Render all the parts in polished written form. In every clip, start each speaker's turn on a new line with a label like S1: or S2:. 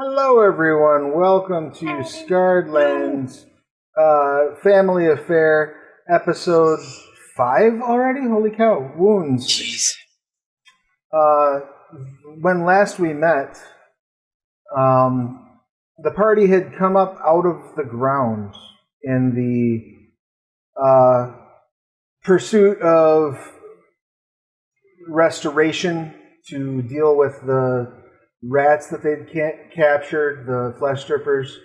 S1: Hello, everyone. Welcome to Scarred Lands Family Affair, episode 5 already? Holy cow, Wounds.
S2: Jeez.
S1: When last we met, the party had come up out of the ground in the pursuit of restoration to deal with the rats that they'd captured, the flesh strippers,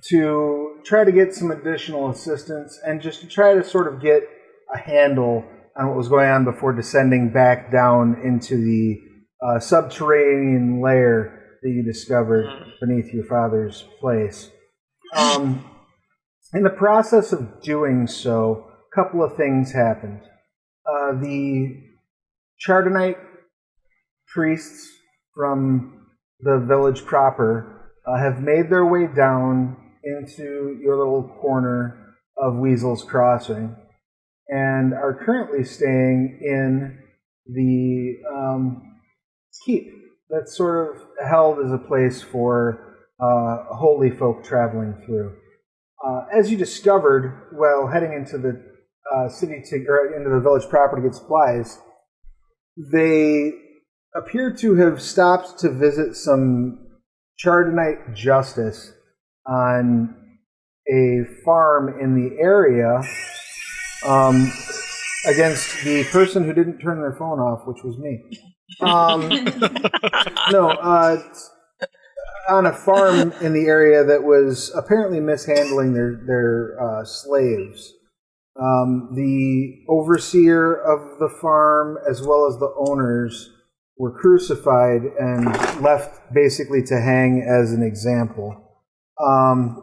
S1: to try to get some additional assistance and just to try to sort of get a handle on what was going on before descending back down into the subterranean lair that you discovered beneath your father's place. In the process of doing so, a couple of things happened. The Chardonnite priests from the village proper have made their way down into your little corner of Weasel's Crossing and are currently staying in the keep that's sort of held as a place for holy folk traveling through. As you discovered while heading into the city or into the village proper to get supplies, they appear to have stopped to visit some Chardonnite justice on a farm in the area against the person who didn't turn their phone off, which was me. On a farm in the area that was apparently mishandling their slaves. The overseer of the farm, as well as the owners, were crucified and left basically to hang as an example. I'm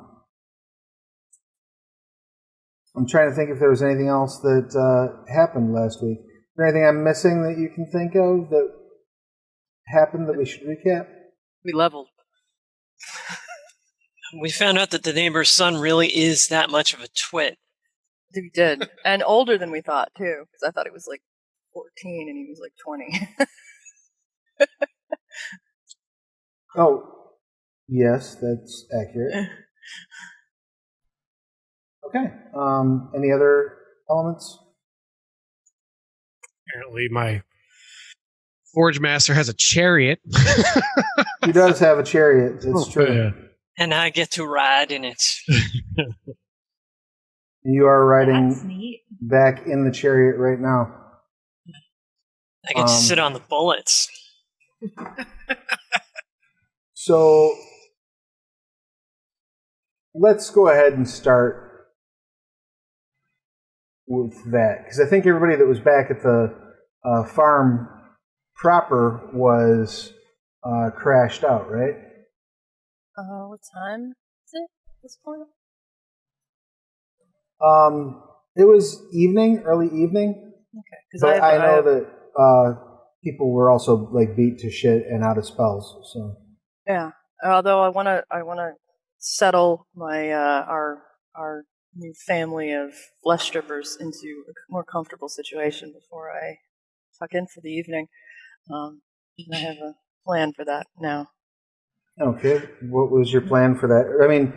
S1: trying to think if there was anything else that happened last week. Is there anything I'm missing that you can think of that happened that we should recap?
S3: We leveled.
S2: We found out that the neighbor's son really is that much of a twit.
S3: We did. And older than we thought, too. Because I thought he was like 14 and he was like 20.
S1: Oh, yes, that's accurate. Okay. Any other elements?
S4: Apparently, my Forge Master has a chariot.
S1: He does have a chariot. That's true.
S4: Yeah.
S2: And I get to ride in it.
S1: You are
S5: That's
S1: riding
S5: neat.
S1: back in the chariot right now.
S2: I get to sit on the bullets.
S1: So let's go ahead and start with that, because I think everybody that was back at the farm proper was crashed out, right?
S3: What time is it at this point?
S1: It was evening, early evening.
S3: Okay.
S1: But I know that people were also like beat to shit and out of spells. So
S3: Yeah. Although I wanna settle my our new family of flesh strippers into a more comfortable situation before I tuck in for the evening. And I have a plan for that now.
S1: okay, what was your plan for that? I mean,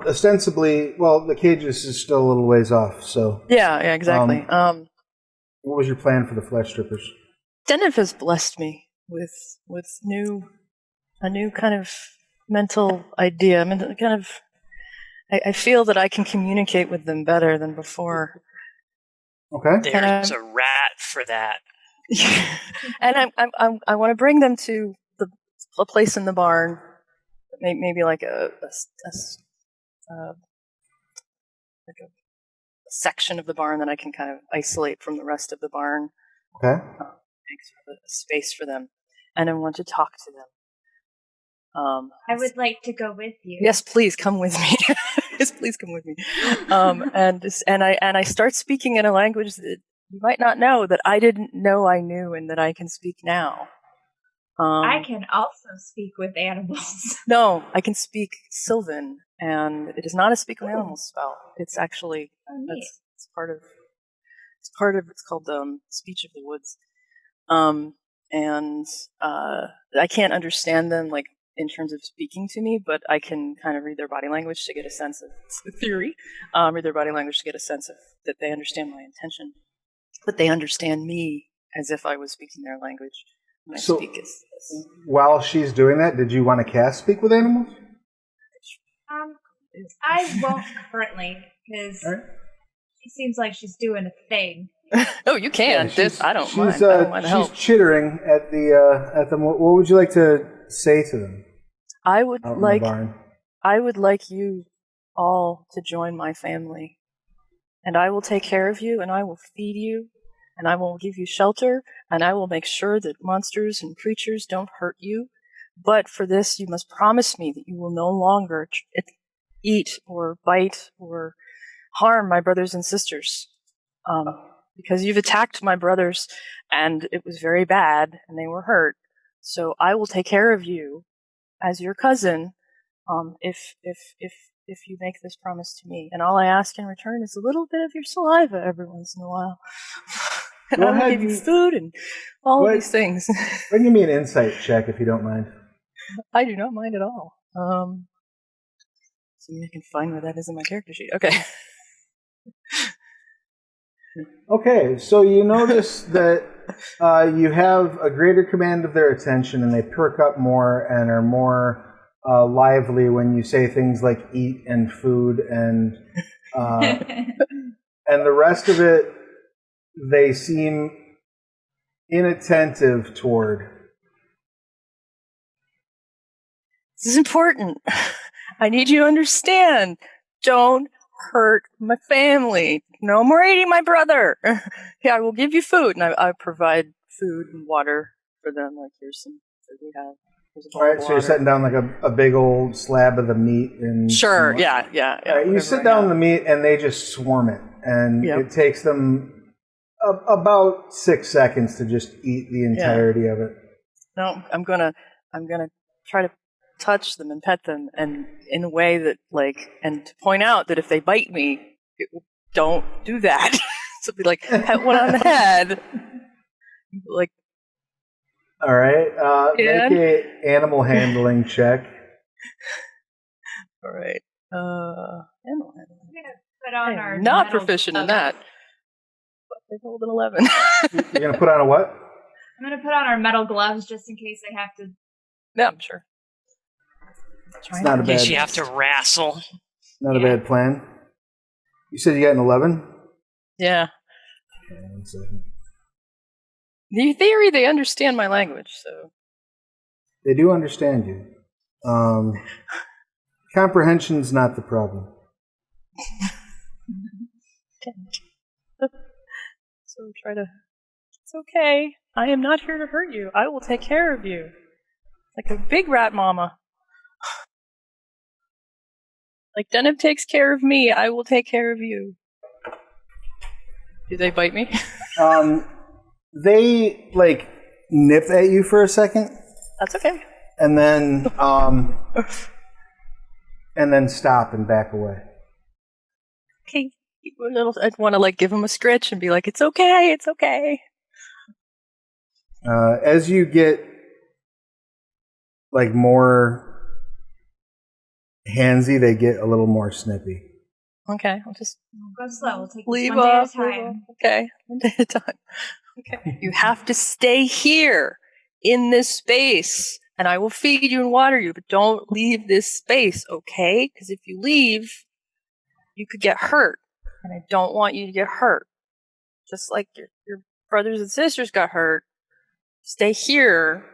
S1: ostensibly, well, the cages is still a little ways off. So
S3: Yeah, exactly.
S1: what was your plan for the flesh strippers?
S3: Denif has blessed me with a new kind of mental idea. I mean, I feel that I can communicate with them better than before.
S1: Okay.
S2: There's a rat for that.
S3: And I want to bring them to a place in the barn, maybe like a section of the barn that I can kind of isolate from the rest of the barn.
S1: Okay.
S3: Make sort of a space for them, and I want to talk to them.
S5: I would like to go with you.
S3: Yes, please come with me. Yes, please come with me. And I start speaking in a language that you might not know, that I didn't know I knew, and that I can speak now.
S5: I can also speak with animals.
S3: No, I can speak Sylvan, and it is not a speak with animals spell. It's actually it's part of it's called Speech of the Woods. And I can't understand them like in terms of speaking to me, but I can kind of read their body language to get a sense of it's a theory. Read their body language to get a sense of that they understand my intention, but they understand me as if I was speaking their language. When I speak as this.
S1: While she's doing that, did you want to cast Speak with Animals?
S5: I won't currently, because she seems like she's doing a thing.
S3: Oh, you can.
S1: Yeah,
S3: I don't mind. I don't mind help.
S1: She's chittering at the. What would you like to say to them?
S3: I would like you all to join my family, and I will take care of you, and I will feed you, and I will give you shelter, and I will make sure that monsters and creatures don't hurt you. But for this, you must promise me that you will no longer eat or bite or harm my brothers and sisters. Because you've attacked my brothers, and it was very bad, and they were hurt. So I will take care of you as your cousin, if you make this promise to me. And all I ask in return is a little bit of your saliva every once in a while. And I will give you food and all of these things.
S1: Give me an insight check if you don't mind.
S3: I do not mind at all. See if I can find where that is in my character sheet. Okay.
S1: Okay, so you notice that you have a greater command of their attention, and they perk up more and are more lively when you say things like eat and food and the rest of it they seem inattentive toward.
S3: This is important. I need you to understand. Don't hurt my family. No more eating my brother. Yeah, I will give you food, and I provide food and water for them. Like, here's some food we have.
S1: All right, so you're setting down like a big old slab of the meat. And
S3: sure, yeah.
S1: Right, you sit down the meat, and they just swarm it, and it takes them about 6 seconds to just eat the entirety of it.
S3: No, I'm gonna try to touch them and pet them, and in a way that and to point out that if they bite me, don't do that. So be like, pet one on the head. Like,
S1: all right, make a animal handling check.
S3: All right, animal handling.
S5: I'm gonna put on our
S3: not proficient in that. But they rolled an 11.
S1: You're gonna put on a what?
S5: I'm gonna put on our metal gloves just in case I have to.
S3: Yeah, I'm sure.
S1: It's not a bad.
S2: In case you have to wrestle.
S1: Not a bad plan. You said you got an 11?
S3: Yeah.
S1: Okay, 1 second.
S3: In theory, they understand my language, so.
S1: They do understand you. Comprehension's not the problem.
S3: So try to. It's okay. I am not here to hurt you. I will take care of you. Like a big rat mama. Like Deneb takes care of me, I will take care of you. Do they bite me?
S1: They nip at you for a second.
S3: That's okay.
S1: And then stop and back away.
S3: Okay. I'd want to give him a scritch and be like, it's okay, it's okay.
S1: As you get more handsy, they get a little more snippy.
S3: Okay, I'll just
S5: go slow. We'll take
S3: leave
S5: one day at a time.
S3: Okay, one day at a time. Okay, you have to stay here in this space, and I will feed you and water you, but don't leave this space, okay? Because if you leave, you could get hurt, and I don't want you to get hurt. Just like your brothers and sisters got hurt. Stay here.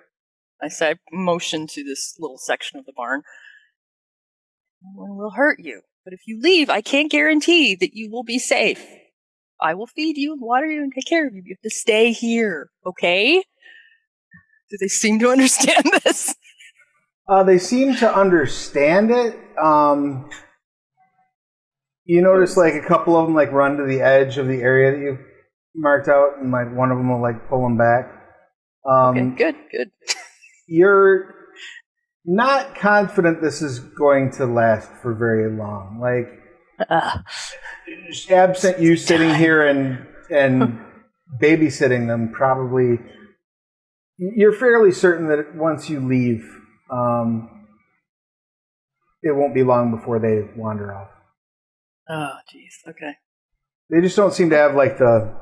S3: I motion to this little section of the barn. No one will hurt you. But if you leave, I can't guarantee that you will be safe. I will feed you and water you and take care of you. You have to stay here, okay? Do they seem to understand this?
S1: They seem to understand it. You notice a couple of them run to the edge of the area that you've marked out, and one of them will pull them back.
S3: Okay, good.
S1: You're not confident this is going to last for very long. Absent you sitting here and babysitting them, probably you're fairly certain that once you leave, it won't be long before they wander off.
S3: Oh, jeez. Okay.
S1: They just don't seem to have like the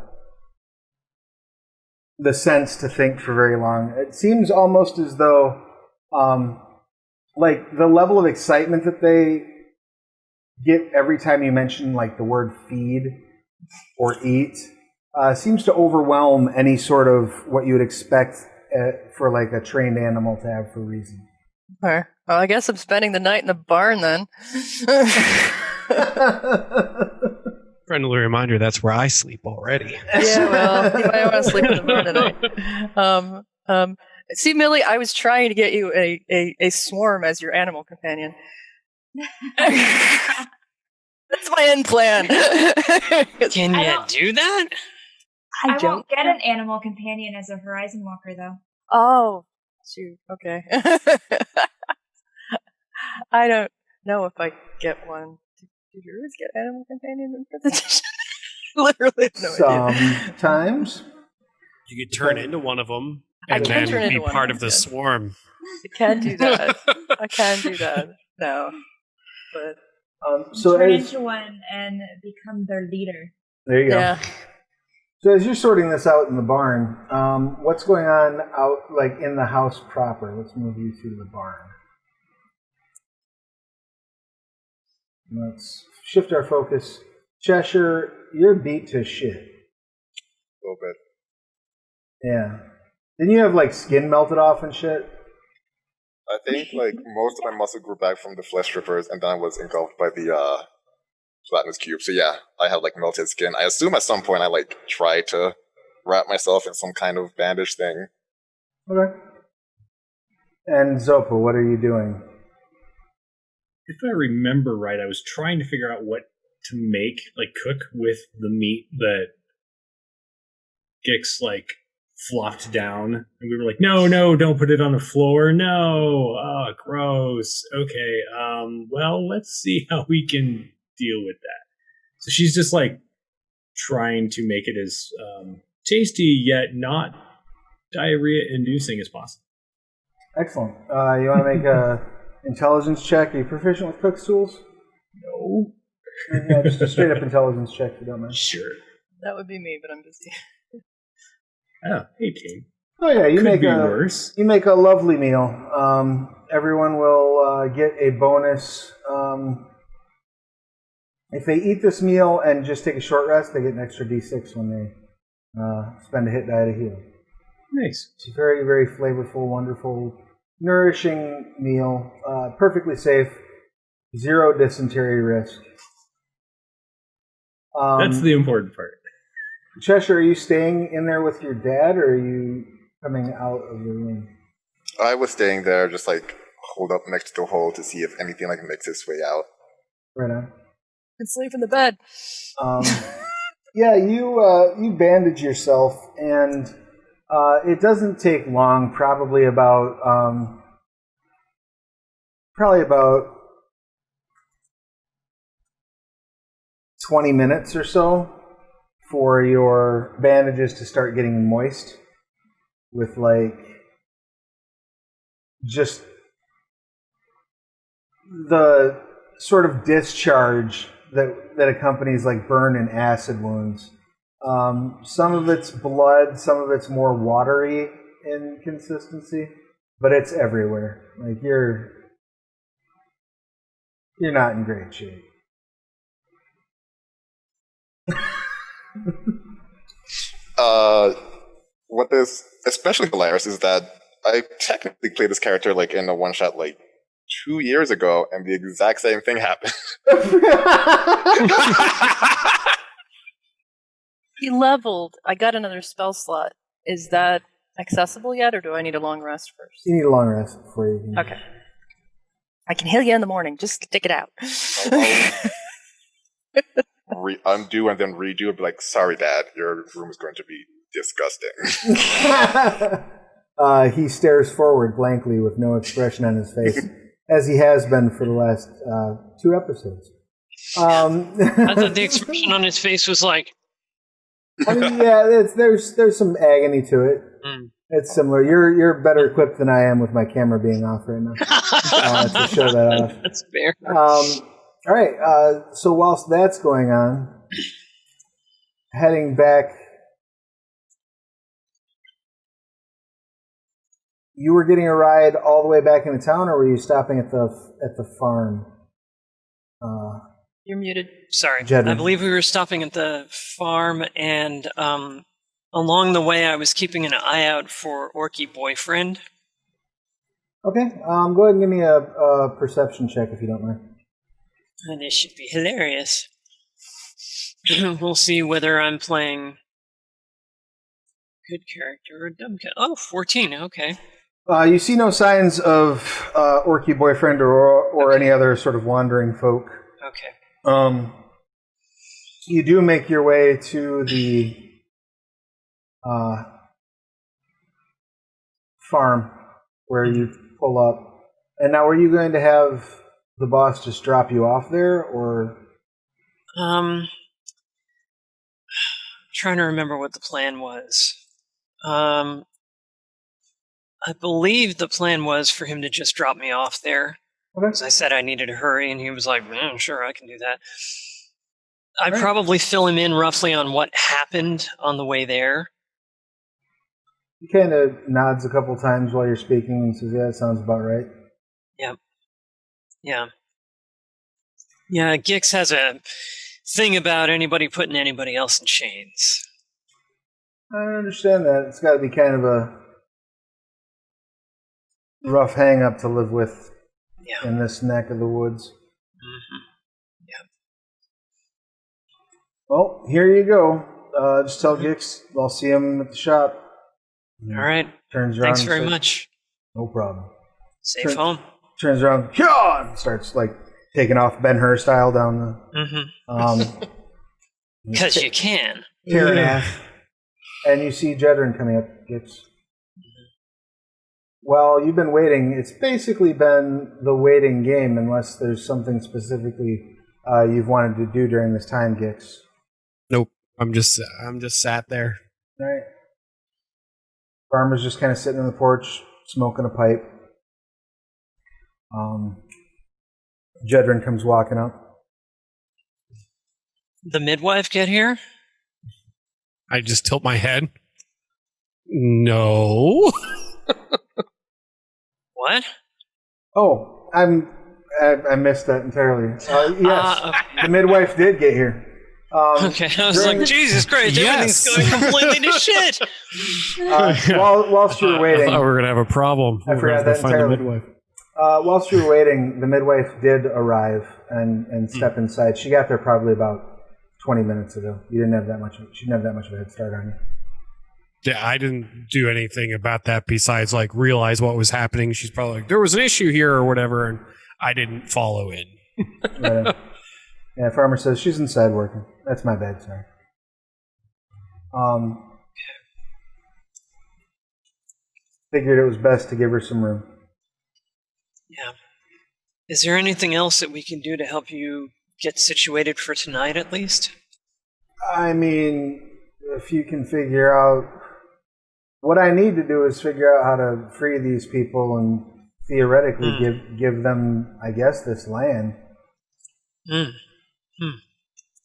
S1: sense to think for very long. It seems almost as though like the level of excitement that they get every time you mention like the word feed or eat seems to overwhelm any sort of what you would expect for like a trained animal to have for reason.
S3: Okay. Well, I guess I'm spending the night in the barn then.
S4: Friendly reminder, that's where I sleep already.
S3: Yeah, well, you might want to sleep in the barn tonight. See, Millie, I was trying to get you a swarm as your animal companion. That's my end plan.
S2: Can you do that?
S5: I won't get an animal companion as a Horizon Walker, though.
S3: Oh, shoot. Okay. I don't know if I get one. Do Druids get animal companions in 5th edition? Literally no idea.
S1: Sometimes.
S4: You could turn into one of them
S3: I
S4: and
S3: can turn
S4: then be
S3: into one
S4: part
S3: of
S4: of the
S3: them,
S4: swarm.
S3: I can do that. I can do that. No. But
S1: So
S5: Turn
S1: as,
S5: into one and become their leader.
S1: there you go.
S3: yeah.
S1: So as you're sorting this out in the barn, what's going on out like in the house proper? Let's move you to the barn. Let's shift our focus. Cheshire, you're beat to shit.
S6: A little bit.
S1: Yeah. Didn't you have like skin melted off and shit?
S6: I think like most of my muscle grew back from the flesh strippers, and then I was engulfed by the platinum cube. So yeah, I have like melted skin. I assume at some point I like tried to wrap myself in some kind of bandage thing.
S1: Okay. And Zopa, what are you doing?
S7: If I remember right, I was trying to figure out what to make, like cook with the meat that Gix like flopped down, and we were like, no, don't put it on the floor. No, gross. Okay, well, let's see how we can deal with that. So she's just like trying to make it as tasty yet not diarrhea-inducing as possible.
S1: Excellent. You want to make a intelligence check? Are you proficient with cook's tools?
S7: No.
S1: Yeah, just a straight up intelligence check if you don't mind.
S7: Sure.
S3: That would be me, but I'm busy.
S7: Oh, 18.
S1: Oh yeah, you
S7: Could
S1: make
S7: be
S1: a
S7: worse.
S1: you make a lovely meal. Everyone will get a bonus. If they eat this meal and just take a short rest, they get an extra D6 when they spend a hit die to heal.
S7: Nice.
S1: It's a very, very flavorful, wonderful, nourishing meal. Perfectly safe. 0 dysentery risk.
S7: That's the important part.
S1: Cheshire, are you staying in there with your dad, or are you coming out of the room?
S6: I was staying there, just like hold up next to the hole to see if anything like makes its way out.
S1: Right on.
S3: And sleep in the bed.
S1: Yeah, you bandage yourself, and it doesn't take long. Probably about 20 minutes or so for your bandages to start getting moist with like just the sort of discharge that accompanies like burn and acid wounds. Some of it's blood, some of it's more watery in consistency, but it's everywhere. Like you're not in great shape.
S6: What is especially hilarious is that I technically played this character like in a one shot like 2 years ago, and the exact same thing happened.
S3: He leveled. I got another spell slot. Is that accessible yet, or do I need a long rest first?
S1: You need a long rest before you can.
S3: Okay. I can heal you in the morning. Just stick it out.
S6: Undo and then redo and be like, sorry, Dad, your room is going to be disgusting.
S1: He stares forward blankly with no expression on his face, as he has been for the last 2 episodes.
S2: I thought the expression on his face was like,
S1: I mean, yeah, there's some agony to it. It's similar. You're better equipped than I am with my camera being off right now to show that off.
S2: That's fair.
S1: All right. So whilst that's going on, heading back, you were getting a ride all the way back into town, or were you stopping at the farm?
S3: You're muted.
S2: Sorry.
S1: Jedryn.
S2: I believe we were stopping at the farm, and along the way I was keeping an eye out for Orky Boyfriend.
S1: Okay. Go ahead and give me a perception check if you don't mind.
S2: And it should be hilarious. We'll see whether I'm playing good character or dumb character. Oh, 14. Okay.
S1: You see no signs of Orky Boyfriend or any other sort of wandering folk.
S2: Okay.
S1: You do make your way to the farm where you pull up. And now, were you going to have the boss just drop you off there, or?
S2: Trying to remember what the plan was. I believe the plan was for him to just drop me off there.
S1: Okay.
S2: Because I said I needed to hurry, and he was like, sure, I can do that. I'd
S1: Right.
S2: probably fill him in roughly on what happened on the way there.
S1: He kind of nods a couple times while you're speaking and says, "Yeah, that sounds about right."
S2: Yeah. Yeah, Gix has a thing about anybody putting anybody else in chains.
S1: I understand that. It's got to be kind of a rough hang-up to live with
S2: Yeah.
S1: in this neck of the woods.
S2: Mm-hmm.
S1: Well, here you go. Just tell Gix I'll see him at the shop.
S2: All right.
S1: Turns around.
S2: Thanks
S1: and
S2: very
S1: says,
S2: much.
S1: No problem.
S2: Safe home.
S1: Turns around, "Hyah!" and starts like taking off Ben-Hur style down the
S2: Mm-hmm. Because you can.
S1: tearing ass. And you see Jedryn coming up. Gix. Well, you've been waiting. It's basically been the waiting game, unless there's something specifically you've wanted to do during this time, Gix.
S4: Nope. I'm just sat there.
S1: All right. Farmer's just kind of sitting on the porch, smoking a pipe. Jedryn comes walking up.
S2: The midwife get here?
S4: I just tilt my head. No.
S2: What?
S1: Oh, I missed that entirely. Yes,
S2: Okay.
S1: the midwife did get here.
S2: Okay, I was
S1: during-
S2: like, Jesus Christ,
S4: Yes.
S2: everything's going completely to shit.
S1: Whilst you were
S4: I
S1: waiting,
S4: thought we were gonna have a problem.
S1: I forgot that
S4: Find the
S1: entirely.
S4: midwife.
S1: Whilst you were waiting, the midwife did arrive and step inside. She got there probably about 20 minutes ago. You didn't have that much. She didn't have that much of a head start on you.
S4: Yeah, I didn't do anything about that besides like realize what was happening. She's probably like, there was an issue here or whatever, and I didn't follow in.
S1: Right. Yeah, farmer says she's inside working. That's my bad, sorry. Figured it was best to give her some room.
S2: Yeah. Is there anything else that we can do to help you get situated for tonight, at least?
S1: I mean, if you can figure out what I need to do is figure out how to free these people and theoretically give them, I guess, this land.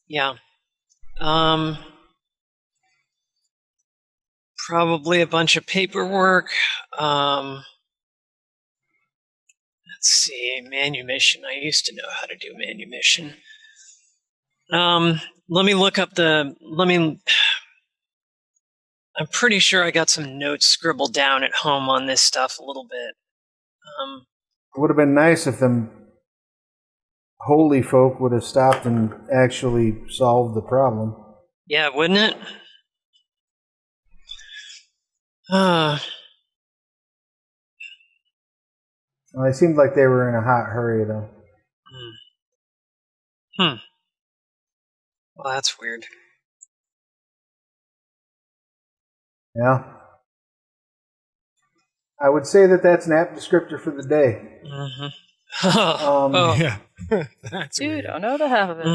S2: Yeah. Probably a bunch of paperwork. Let's see, manumission. I used to know how to do manumission. Let me look up I'm pretty sure I got some notes scribbled down at home on this stuff a little bit.
S1: It would have been nice if them holy folk would have stopped and actually solved the problem.
S2: Yeah, wouldn't it?
S1: Well, it seemed like they were in a hot hurry, though.
S2: Well, that's weird.
S1: Yeah. I would say that that's an apt descriptor for the day.
S4: Yeah, that's
S3: Dude,
S4: weird.
S3: I don't know the half of it.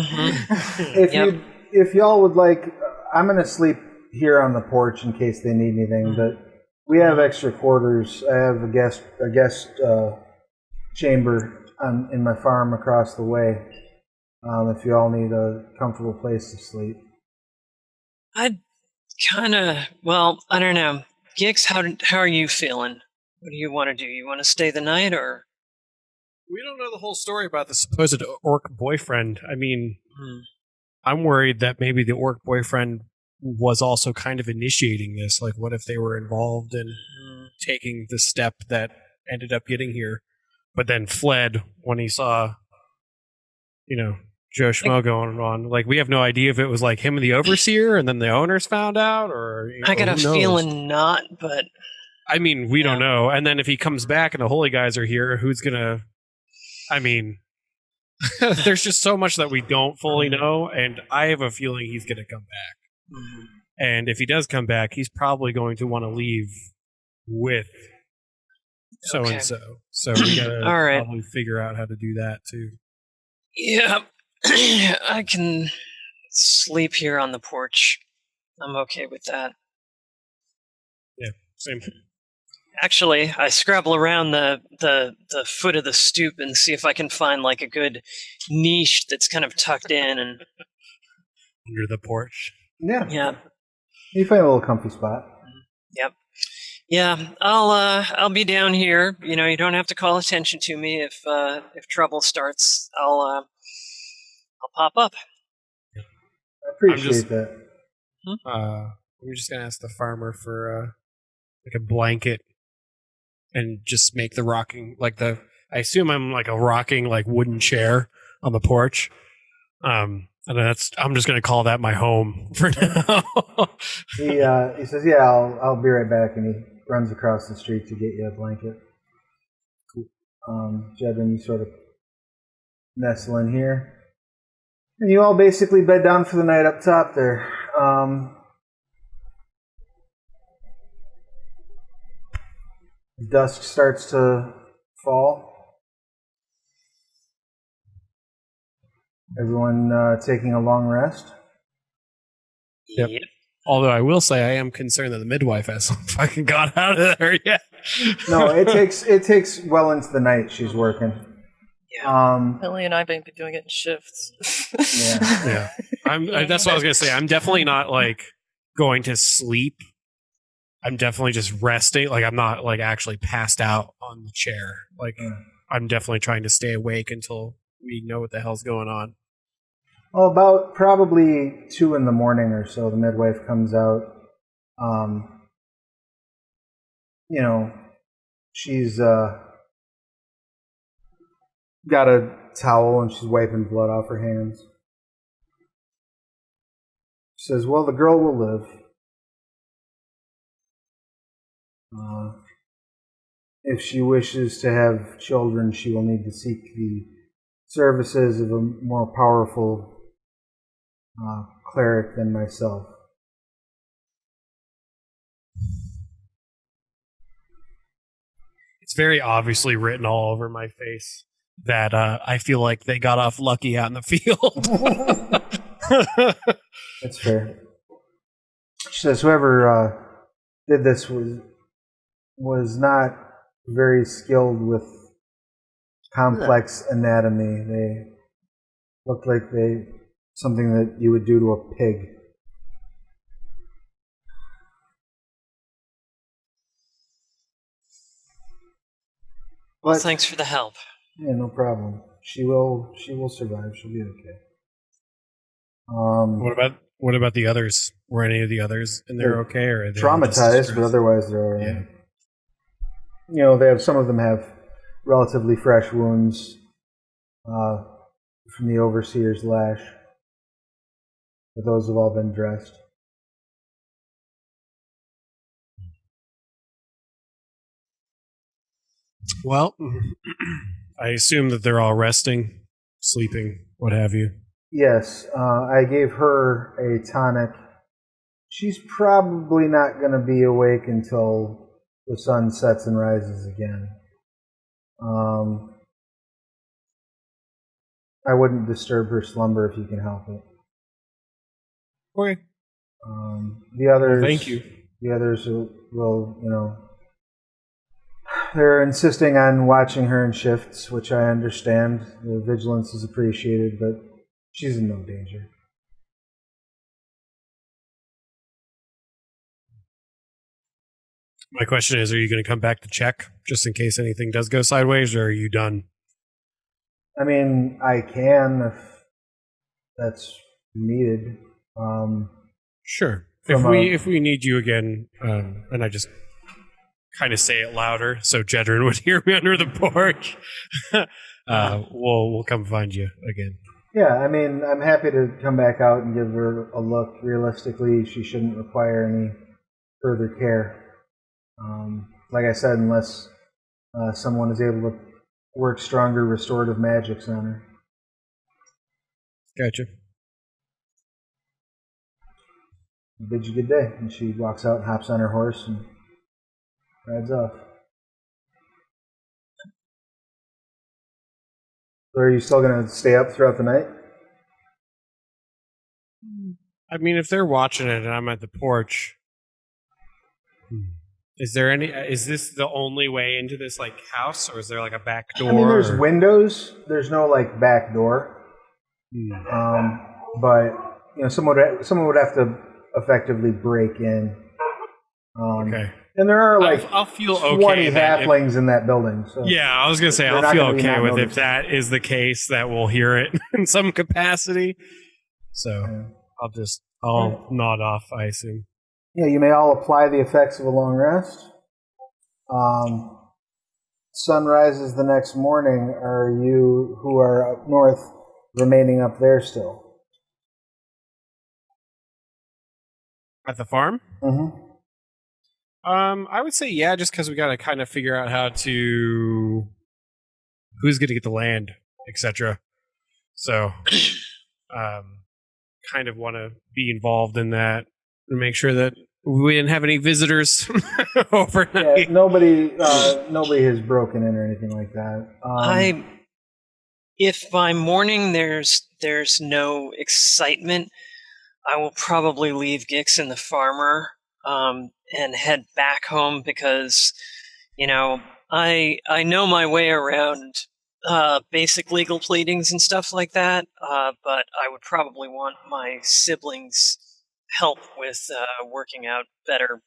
S1: If y'all would like, I'm gonna sleep here on the porch in case they need anything. But We have extra quarters. I have a guest chamber in my farm across the way. If you all need a comfortable place to sleep.
S2: I don't know. Gix, how are you feeling? What do you want to do? You want to stay the night, or?
S4: We don't know the whole story about the supposed orc boyfriend. I mean, I'm worried that maybe the orc boyfriend was also kind of initiating this. Like, what if they were involved in taking the step that ended up getting here, but then fled when he saw, Joe Schmo going on? Like, we have no idea if it was like him and the overseer, and then the owners found out, or
S2: I got a
S4: who knows?
S2: feeling not, but
S4: I mean, we don't know. And then if he comes back and the holy guys are here, who's gonna? I mean, there's just so much that we don't fully know, and I have a feeling he's gonna come back. And if he does come back, he's probably going to want to leave with so and so. So we gotta probably figure out how to do that too.
S2: Yeah, I can sleep here on the porch. I'm okay with that.
S4: Yeah, same.
S2: Actually, I scrabble around the foot of the stoop and see if I can find like a good niche that's kind of tucked in and
S4: under the porch.
S1: Yeah. You find a little comfy spot.
S2: Yep. Yeah, I'll be down here. You don't have to call attention to me if trouble starts. I'll pop up.
S1: I appreciate that.
S4: We're just gonna ask the farmer for like a blanket, and just make the rocking I assume I'm like a rocking like wooden chair on the porch. And I'm just gonna call that my home for now.
S1: He says, "Yeah, I'll be right back," and he runs across the street to get you a blanket. Cool. Jedryn, you sort of nestle in here, and you all basically bed down for the night up top there. Dusk starts to fall. Everyone taking a long rest.
S4: Yep. Although I will say I am concerned that the midwife hasn't fucking got out of there yet.
S1: No, it takes well into the night. She's working.
S2: Yeah.
S3: Millie and I've been doing it in shifts.
S1: Yeah.
S4: That's what I was gonna say. I'm definitely not like going to sleep. I'm definitely just resting. Like, I'm not like actually passed out on the chair. Like, I'm definitely trying to stay awake until we know what the hell's going on.
S1: Well, about probably 2 in the morning or so, the midwife comes out. She's got a towel and she's wiping blood off her hands. She says, "Well, the girl will live. If she wishes to have children, she will need to seek the services of a more powerful cleric than myself."
S4: It's very obviously written all over my face that I feel like they got off lucky out in the field.
S1: That's fair. She says, "Whoever did this was not very skilled with complex anatomy. They looked like something that you would do to a pig."
S2: Well, thanks for the help.
S1: Yeah, no problem. She will survive. She'll be okay.
S4: What about the others? Were any of the others in there okay, or are they
S1: traumatized? But otherwise, they're all right. Yeah. Some of them have relatively fresh wounds from the overseer's lash, but those have all been dressed.
S4: Well, I assume that they're all resting, sleeping, what have you.
S1: Yes, I gave her a tonic. She's probably not going to be awake until the sun sets and rises again. I wouldn't disturb her slumber if you can help it.
S4: Okay.
S1: The others,
S4: Well, thank you.
S1: the others will, they're insisting on watching her in shifts, which I understand. The vigilance is appreciated, but she's in no danger.
S4: My question is, are you going to come back to check just in case anything does go sideways, or are you done?
S1: I mean, I can if that's needed.
S4: Sure. If we need you again, and I just kind of say it louder so Jedryn would hear me under the porch, we'll come find you again.
S1: Yeah, I mean, I'm happy to come back out and give her a look. Realistically, she shouldn't require any further care. Like I said, unless someone is able to work stronger restorative magics on her.
S4: Gotcha.
S1: Bid you good day. And she walks out and hops on her horse and rides off. So are you still going to stay up throughout the night?
S4: I mean, if they're watching it and I'm at the porch, is this the only way into this like house, or is there like a back door?
S1: I mean, there's windows. There's no like back door. But someone would have to effectively break in.
S4: Okay.
S1: And there are like
S4: I'll feel
S1: 20
S4: okay
S1: halflings in that building. So
S4: yeah, I was gonna say I'll feel okay with if that is the case, that we'll hear it in some capacity. So yeah. I'll nod off, I assume.
S1: Yeah, you may all apply the effects of a long rest. Sun rises the next morning. Are you who are up north remaining up there still?
S4: At the farm?
S1: Mm-hmm.
S4: I would say yeah, just because we got to kind of figure out who's going to get the land, etc. So, kind of want to be involved in that and make sure that we didn't have any visitors overnight.
S1: Yeah, nobody has broken in or anything like that.
S2: If by morning there's no excitement, I will probably leave Gix and the farmer and head back home because, I know my way around basic legal pleadings and stuff like that, but I would probably want my siblings' help with working out better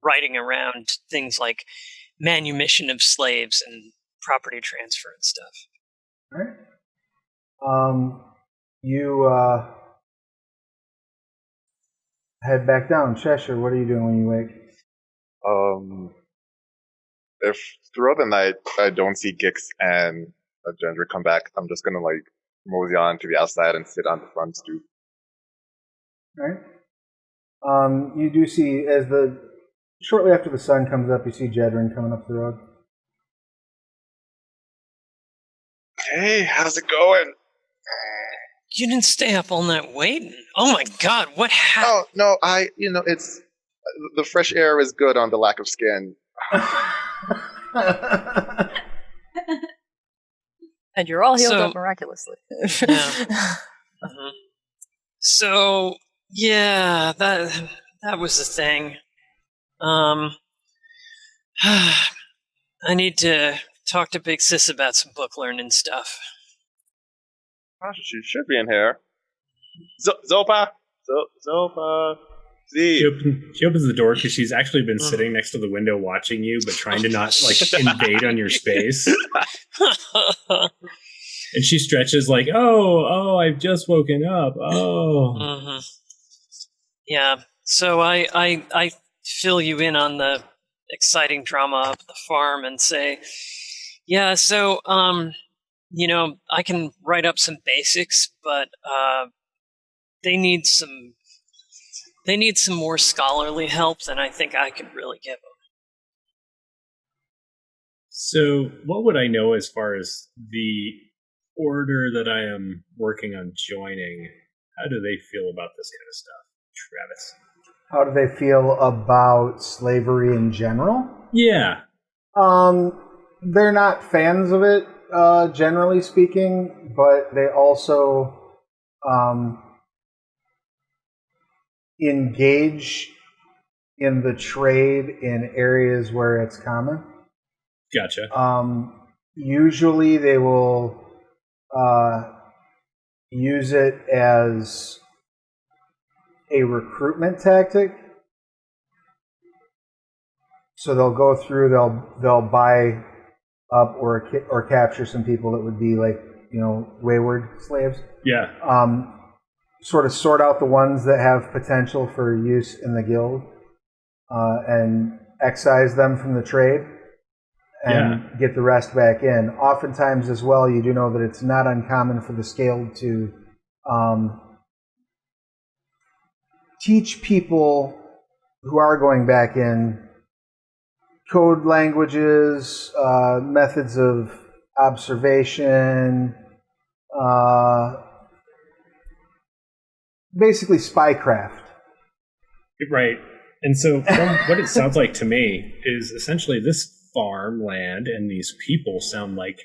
S2: writing around things like manumission of slaves and property transfer and stuff.
S1: All right. You head back down. Cheshire, what are you doing when you wake?
S6: If throughout the night I don't see Gix and Jedryn come back, I'm just gonna mosey on to the outside and sit on the front stoop.
S1: All right. You do see shortly after the sun comes up, you see Jedryn coming up the road.
S6: Hey, how's it going?
S2: You didn't stay up all night waiting. Oh my God, what happened?
S6: Oh no, it's the fresh air is good on the lack of skin.
S3: And you're all healed up miraculously.
S2: Yeah. Uh-huh. So yeah, that was the thing. I need to talk to Big Sis about some book learning stuff.
S6: She should be in here. Zopa! Zopa! See.
S7: She opens the door because she's actually been sitting next to the window watching you, but trying to not invade on your space. And she stretches oh, I've just woken up. Oh.
S2: Mm-hmm. Yeah. So I fill you in on the exciting drama of the farm and say, yeah, so I can write up some basics, but they need some more scholarly help than I think I could really give them.
S7: So, what would I know as far as the order that I am working on joining? How do they feel about this kind of stuff, Travis?
S1: How do they feel about slavery in general?
S7: Yeah.
S1: They're not fans of it, generally speaking, but they also engage in the trade in areas where it's common.
S7: Gotcha.
S1: Usually they will use it as a recruitment tactic. So they'll go through, they'll buy up or capture some people that would be like, wayward slaves.
S7: Yeah.
S1: Sort of sort out the ones that have potential for use in the guild, and excise them from the trade, and get the rest back in. Oftentimes as well, you do know that it's not uncommon for the Scaled to teach people who are going back in code languages, methods of observation, basically spycraft.
S7: Right. And so from what it sounds like to me is essentially this farmland and these people sound like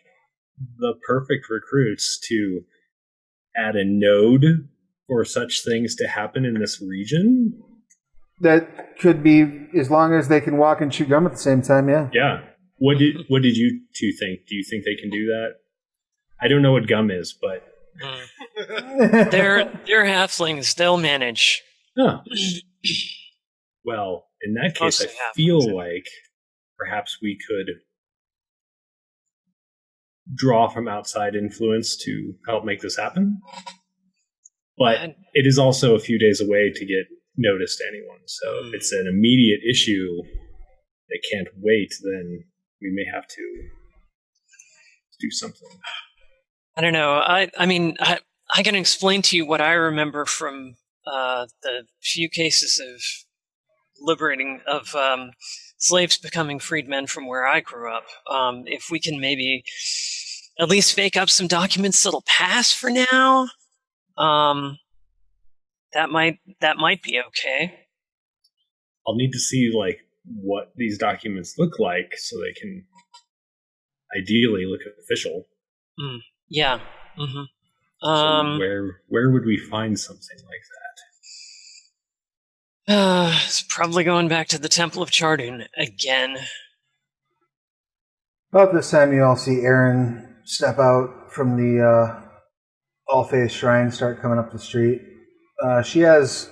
S7: the perfect recruits to add a node for such things to happen in this region.
S1: That could be, as long as they can walk and chew gum at the same time, yeah.
S7: Yeah. What did you two think? Do you think they can do that? I don't know what gum is, but
S2: They're halflings. They'll manage.
S7: huh. Well, in that case,
S2: Mostly
S7: I
S2: halflings,
S7: feel
S2: yeah.
S7: like perhaps we could draw from outside influence to help make this happen. But
S2: And-
S7: it is also a few days away to get noticed to anyone. So if it's an immediate issue that can't wait, then we may have to do something.
S2: I don't know. I mean, I can explain to you what I remember from the few cases of slaves becoming freedmen from where I grew up. If we can maybe at least fake up some documents that'll pass for now, that might be okay.
S7: I'll need to see like what these documents look like so they can ideally look official.
S2: Yeah. Mm-hmm.
S7: So where would we find something like that?
S2: It's probably going back to the Temple of Chardun again.
S1: About this time, you all see Erin step out from the All-Faith Shrine, start coming up the street. She has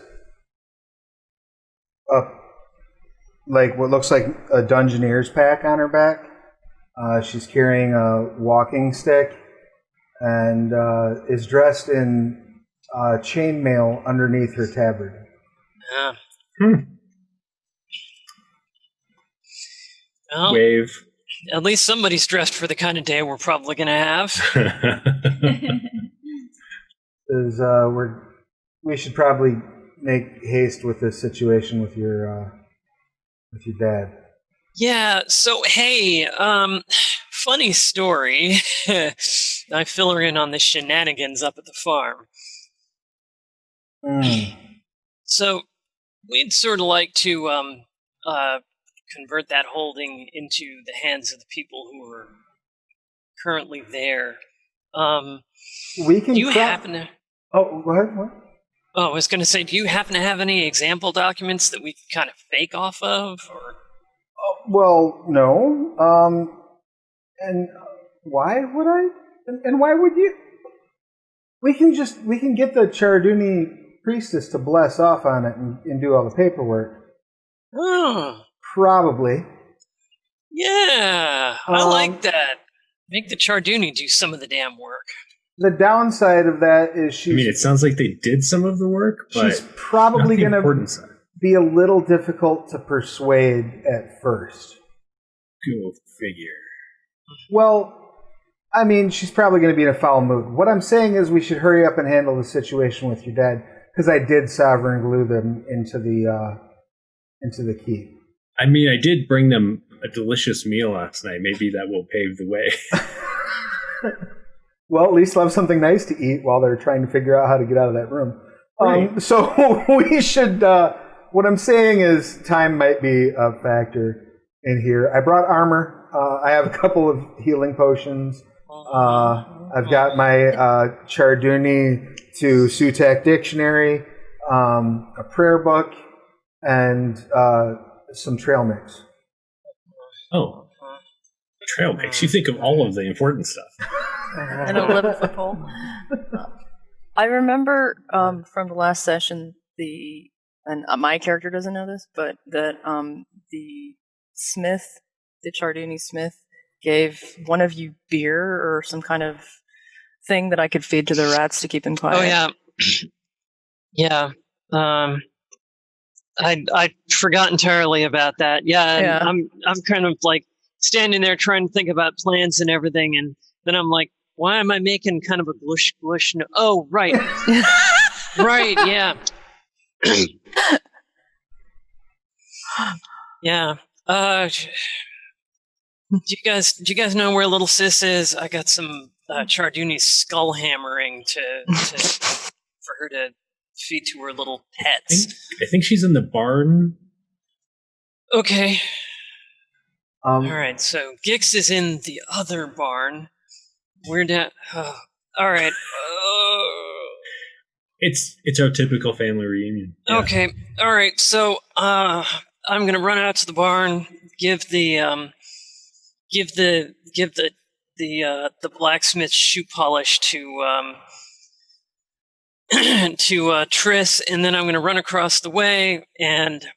S1: what looks like a Dungeoneer's pack on her back. She's carrying a walking stick and is dressed in chainmail underneath her tabard.
S2: Well,
S7: Wave.
S2: at least somebody's dressed for the kind of day we're probably going to have.
S1: We should probably make haste with this situation with your dad.
S2: Yeah, so hey, funny story. I fill her in on the shenanigans up at the farm. So we'd sort of like to convert that holding into the hands of the people who are currently there.
S1: We can.
S2: Do you happen to?
S1: Oh, go ahead. What?
S2: Oh, I was going to say, do you happen to have any example documents that we can kind of fake off of? Or?
S1: Well, no. And why would I? And why would you? We can get the Charduni priestess to bless off on it and do all the paperwork.
S2: Oh,
S1: Probably.
S2: yeah, I like that. Make the Charduni do some of the damn work.
S1: The downside of that is
S7: I mean, it sounds like they did some of the work, but
S1: she's probably going to be a little difficult to persuade at first.
S7: Go figure.
S1: Well, I mean, she's probably going to be in a foul mood. What I'm saying is we should hurry up and handle the situation with your dad, because I did sovereign glue them into the keep.
S7: I mean, I did bring them a delicious meal last night. Maybe that will pave the way.
S1: Well, at least they'll have something nice to eat while they're trying to figure out how to get out of that room.
S7: Right.
S1: So we should, what I'm saying is time might be a factor in here. I brought armor. I have a couple of healing potions. I've got my Charduni to Sutek dictionary, a prayer book, and some trail mix.
S7: Oh, trail mix. You think of all of the important stuff.
S3: And a 11-foot pole. I remember from the last session, and my character doesn't know this, but that the smith, the Charduni smith, gave one of you beer or some kind of thing that I could feed to the rats to keep them quiet.
S2: Oh yeah, yeah. I forgot entirely about that. Yeah, and I'm kind of like standing there trying to think about plans and everything, and then I'm like, why am I making kind of a glush? No. Oh, right, right, yeah, yeah. Do you guys know where little sis is? I got some Charduni skull hammering for her to feed to her little pets.
S7: I think she's in the barn.
S2: Okay. All right. So Gix is in the other barn. We're down. All right.
S7: It's our typical family reunion. Yeah.
S2: Okay. All right. So I'm gonna run out to the barn. Give the blacksmith shoe polish to Triss, and then I'm going to run across the way and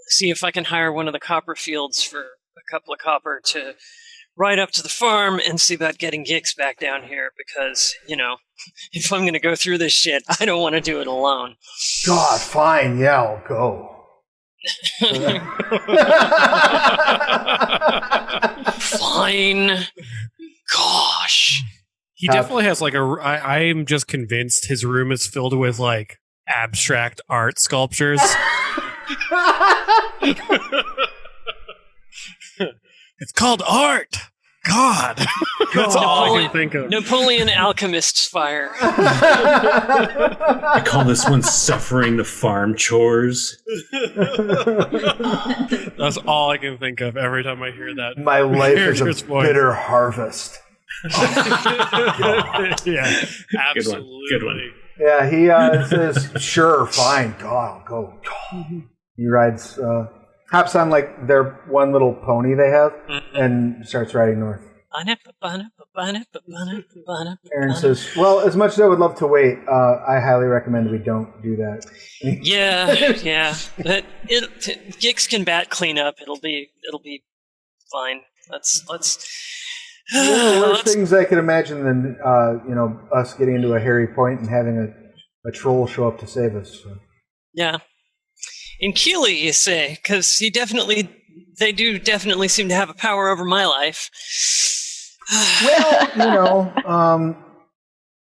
S2: see if I can hire one of the copper fields for a couple of copper to ride up to the farm and see about getting Gix back down here, because, if I'm going to go through this shit, I don't want to do it alone.
S1: God, fine, yeah, I'll go.
S2: Fine. Gosh.
S4: He definitely has like I'm just convinced his room is filled with like abstract art sculptures. It's called art. God. That's all I can think of.
S2: Napoleon Alchemist's fire.
S7: I call this one suffering the farm chores.
S4: That's all I can think of every time I hear that.
S1: My life is a bitter harvest.
S4: Yeah, absolutely.
S7: Good one.
S1: Yeah, he says, sure, fine, God, I'll go. He rides, hops on like their one little pony they have, and starts riding north. Aaron says, well, as much as I would love to wait, I highly recommend we don't do that.
S2: Yeah. But Gix can bat clean up. It'll be fine. Let's
S1: worse things I could imagine than us getting into a hairy point and having a troll show up to save us. So.
S2: Yeah, in Keeley, you say, because they do definitely seem to have a power over my life.
S1: Well,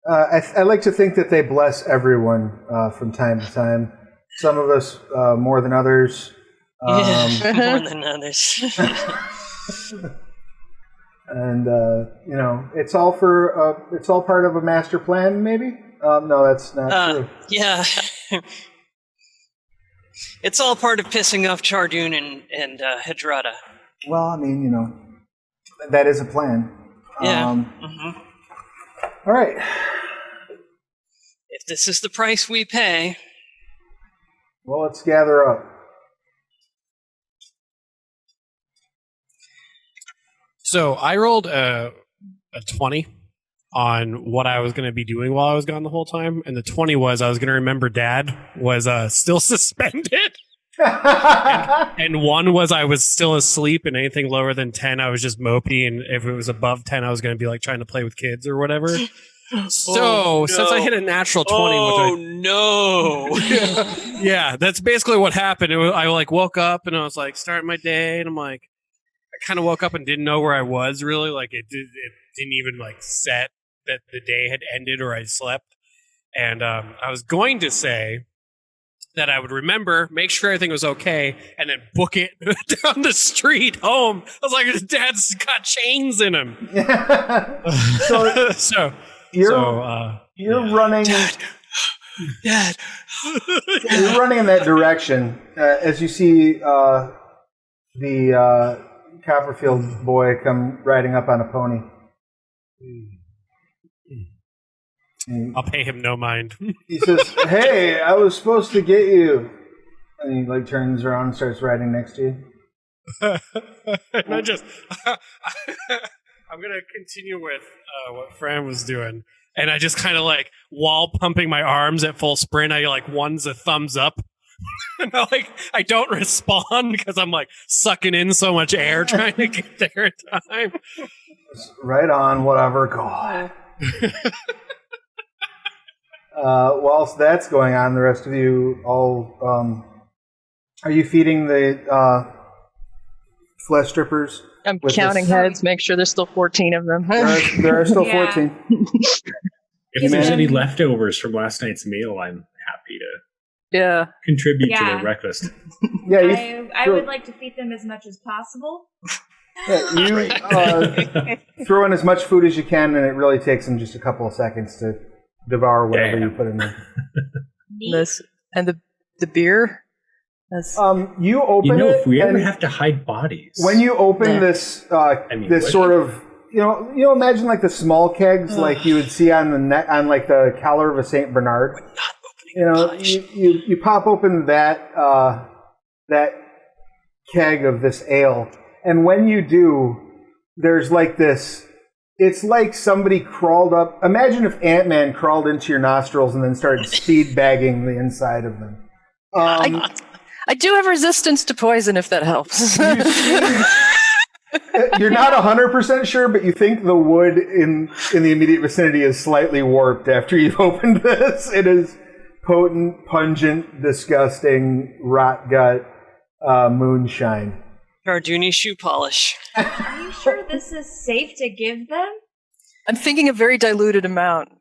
S1: I like to think that they bless everyone from time to time. Some of us more than others.
S2: More than others.
S1: And it's all part of a master plan, maybe. No, that's not true.
S2: Yeah, it's all part of pissing off Chardun and Hydrata.
S1: Well, I mean, that is a plan.
S2: Yeah.
S1: All right.
S2: If this is the price we pay,
S1: well, let's gather up.
S4: So I rolled a 20 on what I was going to be doing while I was gone the whole time. And the 20 was I was going to remember Dad was still suspended. and 1 was I was still asleep, and anything lower than 10, I was just mopey. And if it was above 10, I was going to be like trying to play with kids or whatever. So since I hit a natural 20, yeah, that's basically what happened. I like woke up and I was like starting my day, and I'm like, I kind of woke up and didn't know where I was really. Like it didn't even like set that the day had ended or I slept. And I was going to say that I would remember, make sure everything was okay, and then book it down the street home. I was like, his dad's got chains in him. so
S1: you're running.
S2: Dad.
S1: You're running in that direction as you see the Copperfield boy come riding up on a pony.
S4: I'll pay him no mind.
S1: He says, hey, I was supposed to get you And he like turns around and starts riding next to you.
S4: And I just, I'm gonna continue with what Fran was doing, and I just kind of like while pumping my arms at full sprint, I like one's a thumbs up, and I don't respond because I'm like sucking in so much air trying to get there in time.
S1: Right on, whatever, go. Whilst that's going on, the rest of you all, are you feeding the flesh strippers?
S3: I'm counting heads, make sure there's still 14 of them.
S1: There are still 14.
S7: If there's any leftovers from last night's meal, I'm happy to contribute to the breakfast.
S1: Yeah,
S5: I would like to feed them as much as possible.
S1: Yeah, you throw in as much food as you can, and it really takes them just a couple of seconds to devour whatever you put in there.
S3: And the beer?
S1: You open it.
S7: If we ever have to hide bodies,
S1: when you open this, this sort of, imagine like the small kegs like you would see on the on like the collar of a Saint Bernard. You pop open that that keg of this ale, and when you do, there's like this. It's like somebody crawled up. Imagine if Ant-Man crawled into your nostrils and then started speed bagging the inside of them.
S3: I do have resistance to poison, if that helps.
S1: You're not 100% sure, but you think the wood in the immediate vicinity is slightly warped after you've opened this. It is potent, pungent, disgusting, rot gut moonshine.
S2: Garduni shoe polish.
S5: Are you sure this is safe to give them?
S3: I'm thinking a very diluted amount.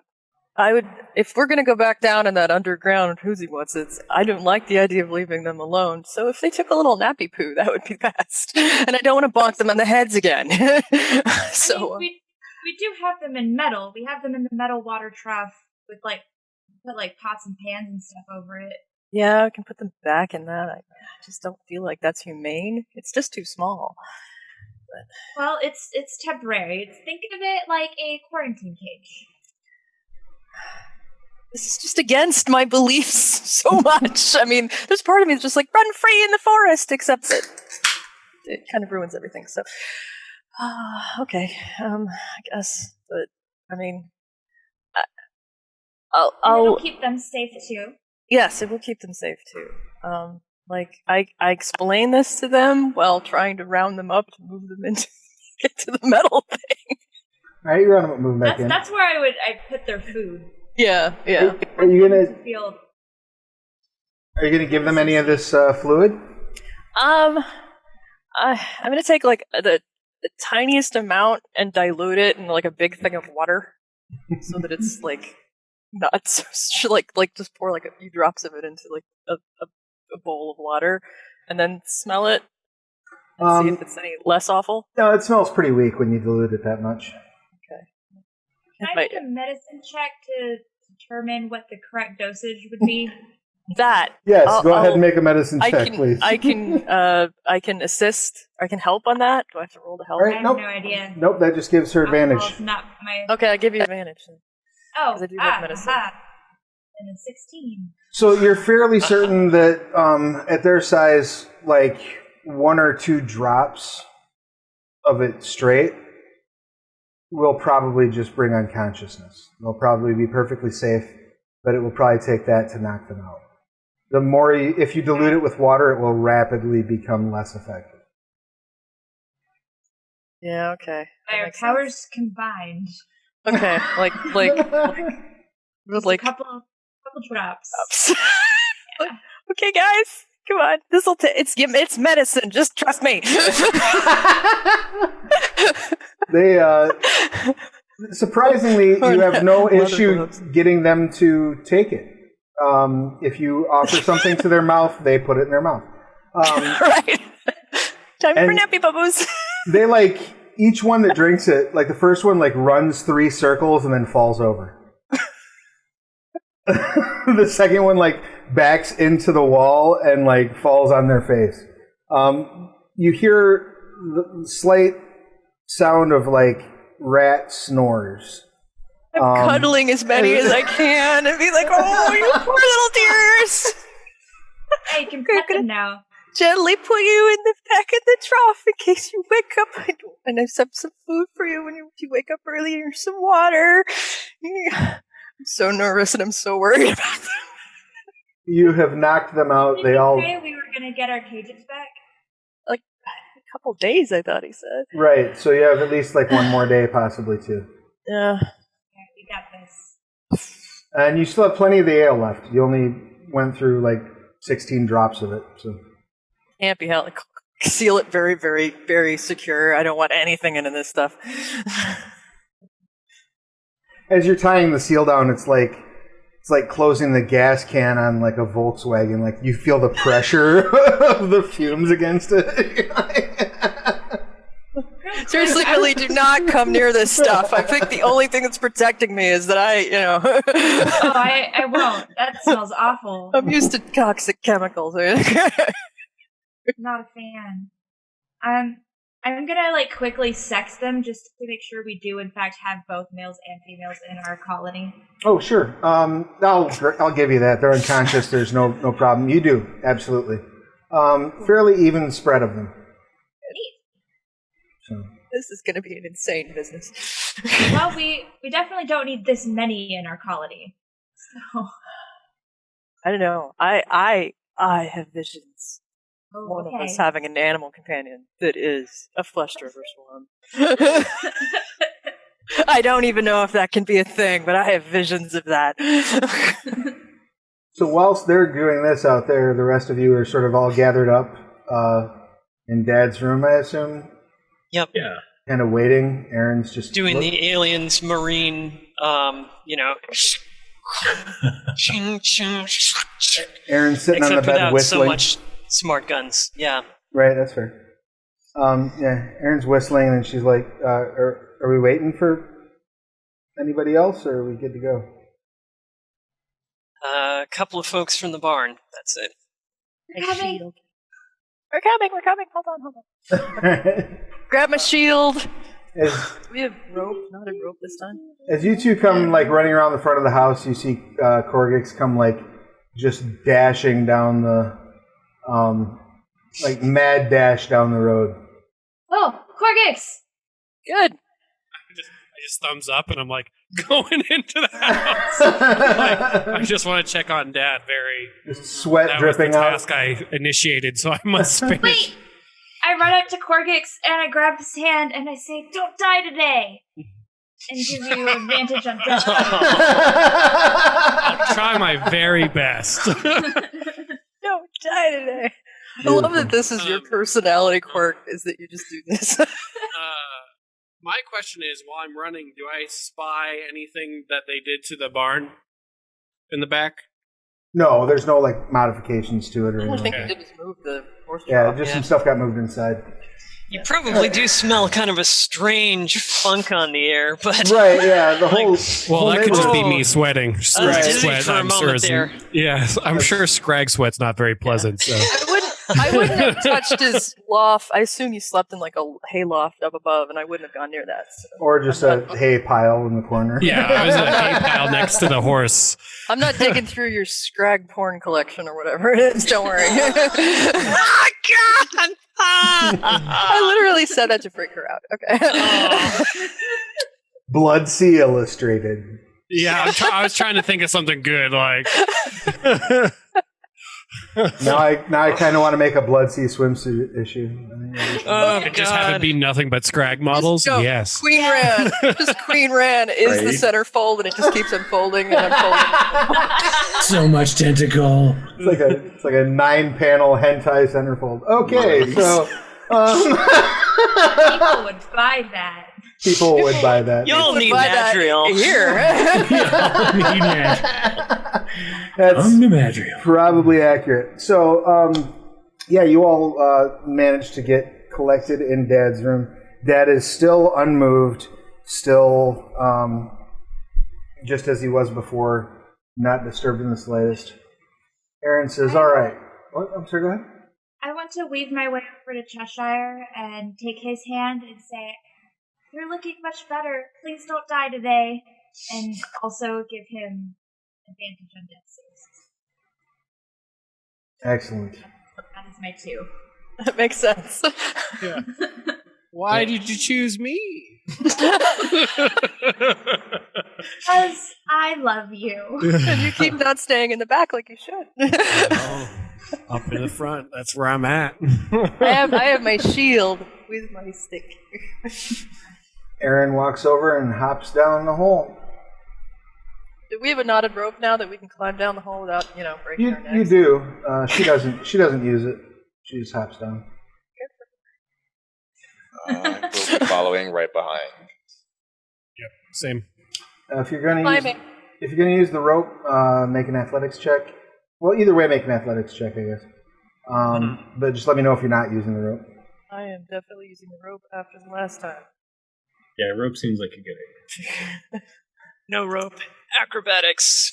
S3: I would, if we're going to go back down in that underground who's-he-what's-its, I don't like the idea of leaving them alone. So if they took a little nappy poo, that would be best. And I don't want to bonk them on the heads again. So
S5: we do have them in metal. We have them in the metal water trough with put pots and pans and stuff over it.
S3: Yeah, I can put them back in that. I just don't feel like that's humane. It's just too small. But.
S5: Well, it's temporary. Think of it like a quarantine cage.
S3: This is just against my beliefs so much. I mean, there's part of me that's just like, run free in the forest, except that it kind of ruins everything. So, okay, I guess. But, I mean,
S5: It'll keep them safe, too.
S3: Yes, it will keep them safe, too. I explain this to them while trying to round them up to move them into, get to the metal thing.
S1: All right, you round them up, move back in.
S5: That's where I'd put their food.
S3: Yeah.
S1: Are you gonna give them any of this fluid?
S3: I'm gonna take like the tiniest amount and dilute it in like a big thing of water, so that it's like not so, like just pour like a few drops of it into like a bowl of water, and then smell it and see if it's any less awful.
S1: No, it smells pretty weak when you dilute it that much.
S5: Can I make a medicine check to determine what the correct dosage would be?
S1: Yes, go ahead and make a medicine check, please.
S3: I can assist. I can help on that. Do I have to roll to help?
S5: I have no idea.
S1: Nope, that just gives her advantage.
S3: Okay, I give you advantage.
S5: Oh,
S3: I do have medicine.
S5: And a 16.
S1: So you're fairly certain that at their size, like 1 or 2 drops of it straight will probably just bring unconsciousness. They'll probably be perfectly safe, but it will probably take that to knock them out. The more if you dilute it with water, it will rapidly become less effective.
S3: Yeah, okay.
S5: Our powers combined.
S3: Okay, like
S5: a couple drops.
S3: Yeah. Okay, guys, come on. It's medicine. Just trust me.
S1: They surprisingly, you have no issue getting them to take it. If you offer something to their mouth, they put it in their mouth.
S3: Right. Time for nappy bubbles.
S1: They each one that drinks it, like the first one runs 3 circles and then falls over. The second one backs into the wall and falls on their face. You hear the slight sound of rat snores.
S3: I'm cuddling as many as I can and be like, "Oh, you poor little dears."
S5: Yeah, you can pet them now.
S3: Gently put you in the back of the trough in case you wake up. And I have some food for you when you wake up early and some water. I'm so nervous and I'm so worried about them.
S1: You have knocked them out.
S5: Did
S1: They
S5: you
S1: all
S5: say we were gonna get our cages back?
S3: Like a couple days, I thought he said.
S1: right. So you have at least like one more day, possibly two,
S3: Yeah.
S5: Okay, we got this.
S1: and you still have plenty of the ale left. You only went through like 16 drops of it. So
S3: Can't be held. Seal it very, very, very secure. I don't want anything into this stuff.
S1: as you're tying the seal down, it's like closing the gas can on like a Volkswagen. Like you feel the pressure of the fumes against it.
S3: Seriously, Millie, do not come near this stuff. I think the only thing that's protecting me is that
S5: Oh, I won't. That smells awful.
S3: I'm used to toxic chemicals.
S5: Not a fan. I'm gonna like quickly sex them just to make sure we do in fact have both males and females in our colony.
S1: Oh, sure. I'll give you that. They're unconscious. There's no problem. You do, absolutely. Fairly even spread of them. So.
S3: This is going to be an insane business.
S5: Well, we definitely don't need this many in our colony. So
S3: I don't know. I have visions. One of
S5: okay.
S3: us having an animal companion that is a flesh-driver swarm. I don't even know if that can be a thing, but I have visions of that.
S1: So whilst they're doing this out there, the rest of you are sort of all gathered up in Dad's room, I assume.
S2: Yep.
S7: Yeah.
S1: Kind of waiting. Aaron's just
S2: Doing the aliens marine, ching, ching,
S1: Aaron's sitting on the
S2: except
S1: bed
S2: without
S1: whistling.
S2: so much smart guns. Yeah.
S1: Right, that's fair. Yeah, Aaron's whistling, and she's like, "Are we waiting for anybody else, or are we good to go?"
S2: A couple of folks from the barn. That's it.
S5: We're coming.
S3: We're coming. Hold on. Grab my shield. We have rope, not a rope this time.
S1: As you two come like running around the front of the house, you see Korggix come like just dashing down the like mad dash down the road.
S5: Oh, Korggix!
S3: Good.
S4: I just thumbs up and I'm like going into the house. Like, I just want to check on Dad.
S1: Just sweat
S4: That
S1: dripping
S4: was the
S1: out.
S4: task I initiated, so I must finish.
S5: Wait! I run up to Korggix and I grab his hand and I say, "Don't die today!" And give you advantage on death.
S4: I'll try my very best.
S3: Don't die today. I love that this is your personality quirk, is that you just do this.
S4: My question is, while I'm running, do I spy anything that they did to the barn in the back?
S1: No, there's no like modifications to it or
S3: I don't
S1: anything.
S3: think you did just move the horse
S1: Yeah,
S3: trough.
S1: just some stuff got moved inside.
S2: You probably do smell kind of a strange funk on the air, but
S1: Right, yeah, the whole.
S4: Well, that could just be
S2: Oh.
S4: me sweating. Scrag
S2: dizzy
S4: sweat,
S2: for a
S4: I'm sure.
S2: moment
S4: Is,
S2: there.
S4: yeah, I'm sure Scrag sweat's not very pleasant. So
S3: I wouldn't have touched his loft. I assume he slept in like a hay loft up above, and I wouldn't have gone near that. So.
S1: Or just a hay pile in the corner.
S4: yeah, I was in a hay pile next to the horse.
S3: I'm not digging through your Scrag porn collection or whatever it is. Don't worry.
S2: oh god!
S3: I literally said that to freak her out. Okay.
S1: Blood Sea Illustrated.
S4: Yeah, I was trying to think of something good, like.
S1: Now I kind of want to make a Blood Sea swimsuit issue.
S2: Oh
S4: And just have it
S2: god!
S4: be nothing but Scrag models?
S3: Just go.
S4: Yes.
S3: Queen Ran. Just Queen Ran is the
S6: Right.
S3: centerfold, and it just keeps unfolding and unfolding.
S7: So much tentacle.
S1: It's like a 9-panel hentai centerfold. Okay, so
S5: People would buy that.
S1: people would buy that.
S2: Y'all need
S3: Buy that
S2: Madriel.
S3: here.
S1: That's
S7: Omnimadriel.
S1: probably accurate. So, yeah, you all managed to get collected in Dad's room. Dad is still unmoved, still just as he was before, not disturbed in the slightest. Aaron says, "All right." What? I'm sorry, go ahead.
S5: I want to weave my way over to Cheshire and take his hand and say, "You're looking much better. Please don't die today." And also give him advantage on death saves.
S1: Excellent.
S5: That is my 2.
S3: That makes sense.
S4: Yeah. Why did you choose me?
S5: Because I love you.
S3: And you keep not staying in the back like you should.
S4: Oh, up in the front. That's where I'm at.
S3: I have my shield with my stick.
S1: Aaron walks over and hops down the hole.
S3: Do we have a knotted rope now that we can climb down the hole without, breaking our necks?
S1: You do. She doesn't. She doesn't use it. She just hops down.
S6: We'll be following right behind.
S4: Yep. Same.
S1: If you're gonna
S3: Climbing.
S1: use the rope, make an athletics check. Well, either way, make an athletics check, I guess. But just let me know if you're not using the rope.
S3: I am definitely using the rope after the last time.
S7: Yeah, rope seems like a good idea.
S2: No rope. Acrobatics.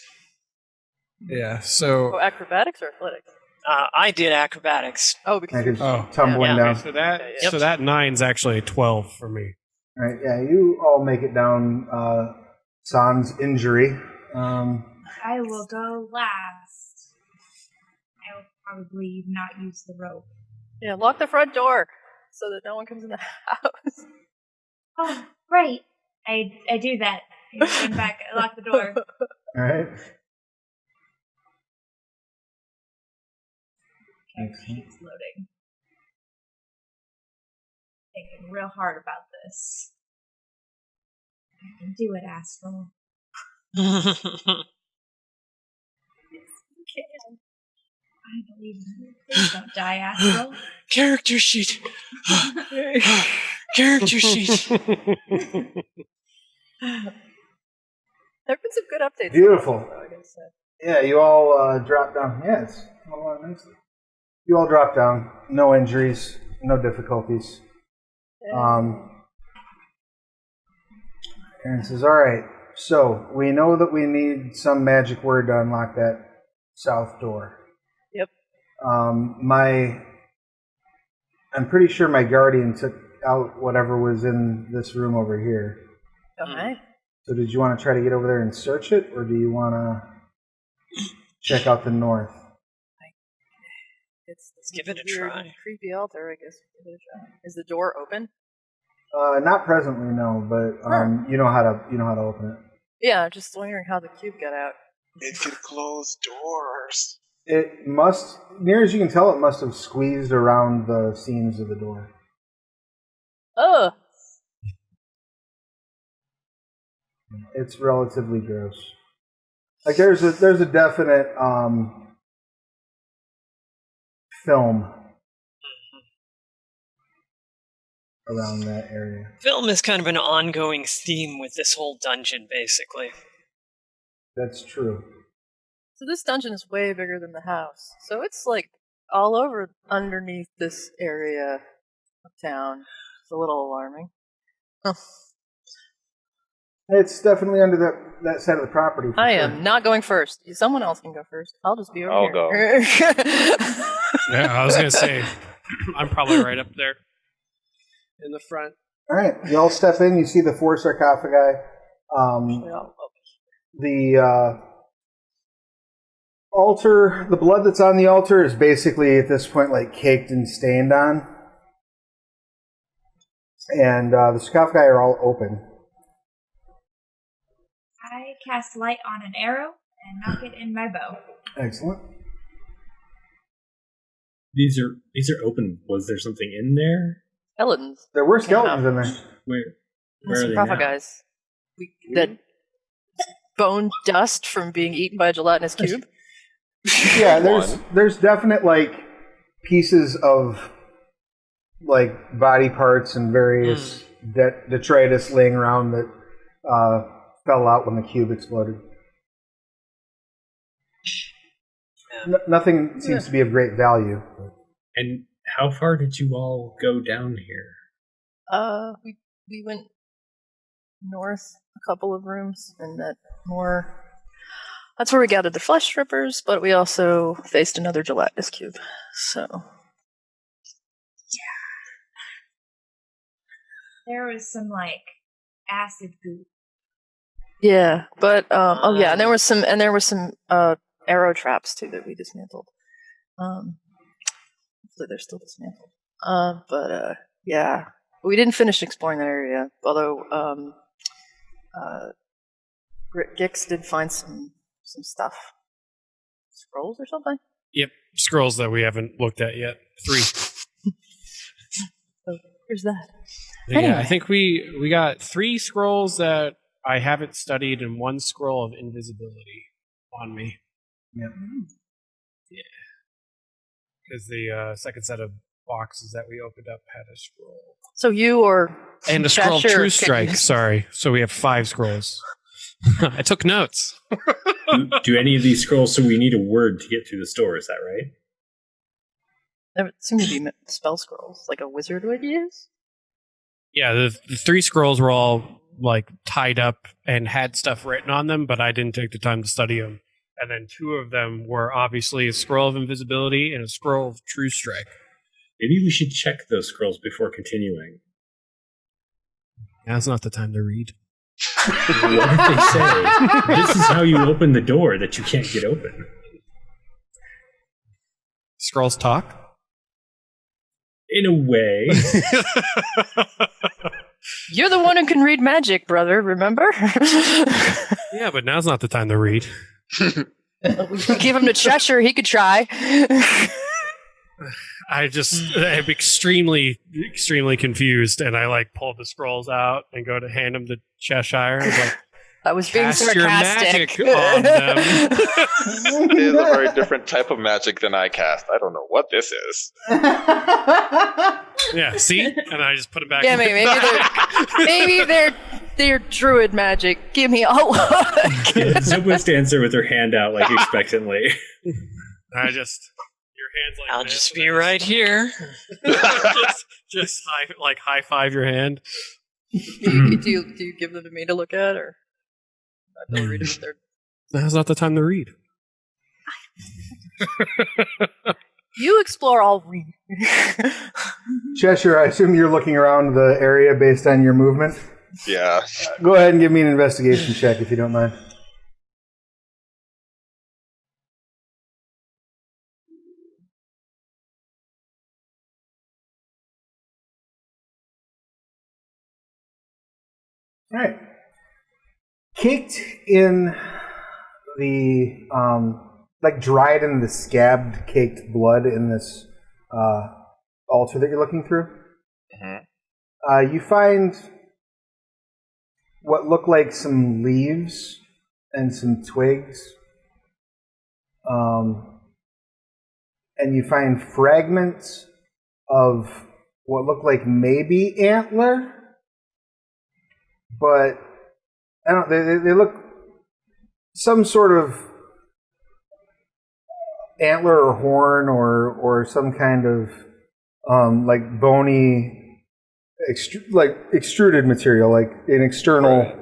S4: Yeah. So.
S3: Oh, acrobatics or athletics?
S2: I did acrobatics.
S3: Oh, because
S1: Because
S4: Oh.
S1: tumbling
S2: Yeah.
S1: down.
S4: So that
S3: Yep.
S4: so that 9's actually a 12 for me.
S1: All right, yeah, you all make it down sans injury.
S5: I will go last. I will probably not use the rope.
S3: yeah, lock the front door so that no one comes in the house.
S5: Oh, right. I do that. I run back. I lock the door.
S1: All right.
S5: Camera keeps loading. Thinking real hard about this. I can do it, Astral. Yes, you can. I believe in you. Please don't die, Astral.
S2: Character sheet. Character sheet.
S3: There have been some good updates.
S1: Beautiful.
S3: Though, I gotta say.
S1: Yeah, you all drop down. Yeah, it's coming along nicely. You all drop down. No injuries. No difficulties. Aaron says, all right, so we know that we need some magic word to unlock that south door.
S3: Yep.
S1: I'm pretty sure my guardian took out whatever was in this room over here.
S3: Okay.
S1: So did you want to try to get over there and search it, or do you want to check out the north?
S3: Let's
S2: give it a
S3: weird,
S2: try.
S3: Creepy altar, I guess. Give it a try. Is the door open?
S1: Not presently, no, but you know how to open it.
S3: Yeah, just wondering how the cube got out.
S8: It can close doors.
S1: It must, near as you can tell, it must have squeezed around the seams of the door.
S3: Ugh.
S1: It's relatively gross. Like there's a definite film around that area.
S2: Film is kind of an ongoing theme with this whole dungeon, basically.
S1: That's true.
S3: So this dungeon is way bigger than the house. So it's like all over underneath this area of town. It's a little alarming. Oh.
S1: It's definitely under that side of the property. For
S3: I
S1: sure.
S3: am not going first. Someone else can go first. I'll just be over
S6: I'll
S3: here.
S6: go.
S4: Yeah, I was gonna say I'm probably right up there in the front.
S1: All right, you all step in. You see the 4 sarcophagi. The altar, the blood that's on the altar is basically at this point like caked and stained on, and the sarcophagi are all open.
S5: I cast light on an arrow and knock it in my bow.
S1: Excellent.
S7: These are open. Was there something in there?
S3: Skeletons.
S1: There were skeletons in there.
S7: Where are they now?
S3: Sarcophagi. That bone dust from being eaten by a gelatinous cube.
S1: Yeah, there's definite like pieces of like body parts and various detritus laying around that fell out when the cube exploded. Nothing seems to be of great value.
S7: And how far did you all go down here?
S3: We went north a couple of rooms, and that's where we gathered the flesh strippers, but we also faced another gelatinous cube. So
S5: There was some like acid goop.
S3: yeah, but and there were some arrow traps too that we dismantled. Hopefully they're still dismantled. Yeah, we didn't finish exploring that area. Although Gix did find some stuff, scrolls or something.
S4: Yep, scrolls that we haven't looked at yet. 3.
S3: So here's that.
S4: Yeah,
S3: Anyway.
S4: I think we got 3 scrolls that I haven't studied and 1 scroll of invisibility on me.
S1: Yep.
S4: Yeah. Because the second set of boxes that we opened up had a scroll.
S3: So you or
S4: And a scroll of
S3: Cheshire
S4: True
S3: could
S4: Strike,
S3: use-
S4: sorry. So we have 5 scrolls. I took notes.
S7: Do any of these scrolls? So we need a word to get through the store. Is that right?
S3: There seem to be spell scrolls, like a wizard would use.
S4: Yeah, the 3 scrolls were all like tied up and had stuff written on them, but I didn't take the time to study them. And then 2 of them were obviously a scroll of invisibility and a scroll of True Strike.
S7: Maybe we should check those scrolls before continuing.
S4: Now's not the time to read.
S7: What did they say? This is how you open the door that you can't get open.
S4: Scrolls talk?
S7: In a way.
S3: You're the one who can read magic, brother. Remember?
S4: Yeah, but now's not the time to read.
S3: We could give him to Cheshire. He could try.
S4: I'm extremely, extremely confused, and I like pull the scrolls out and go to hand them to Cheshire. I was like,
S3: I was being
S4: cast your
S3: sarcastic.
S4: magic on them.
S6: It is a very different type of magic than I cast. I don't know what this is.
S4: Yeah, see? And I just put it back.
S3: Yeah,
S4: in the
S3: maybe
S4: bag.
S3: they're druid magic. Give me a look.
S7: Zopa stands there with her hand out, like expectantly.
S4: I just your hands like.
S2: I'll
S4: this,
S2: just
S4: and
S2: be
S4: I
S2: right here.
S4: just high five your hand.
S3: do you give them to me to look at, or don't read it?
S4: Now's not the time to read.
S3: You explore, I'll read.
S1: Cheshire, I assume you're looking around the area based on your movement.
S6: Yeah.
S1: Go ahead and give me an investigation check if you don't mind. All right. Caked in the, dried in the scabbed, caked blood in this altar that you're looking through, you find what look like some leaves and some twigs. And you find fragments of what look like maybe antler, but I don't. They look some sort of antler or horn or some kind of like bony, extruded material, like an external.
S6: Right.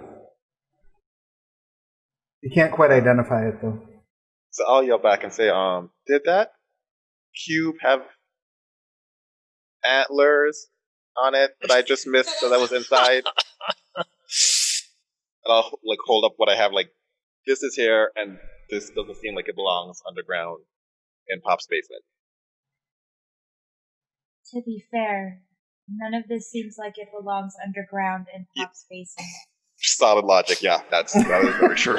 S1: You can't quite identify it though.
S6: So I'll yell back and say, did that cube have antlers on it that I just missed that was inside? And I'll hold up what I have, this is here, and this doesn't seem like it belongs underground in Pop's basement.
S5: To be fair, none of this seems like it belongs underground in Pop's basement.
S6: Solid logic, yeah, that is very true.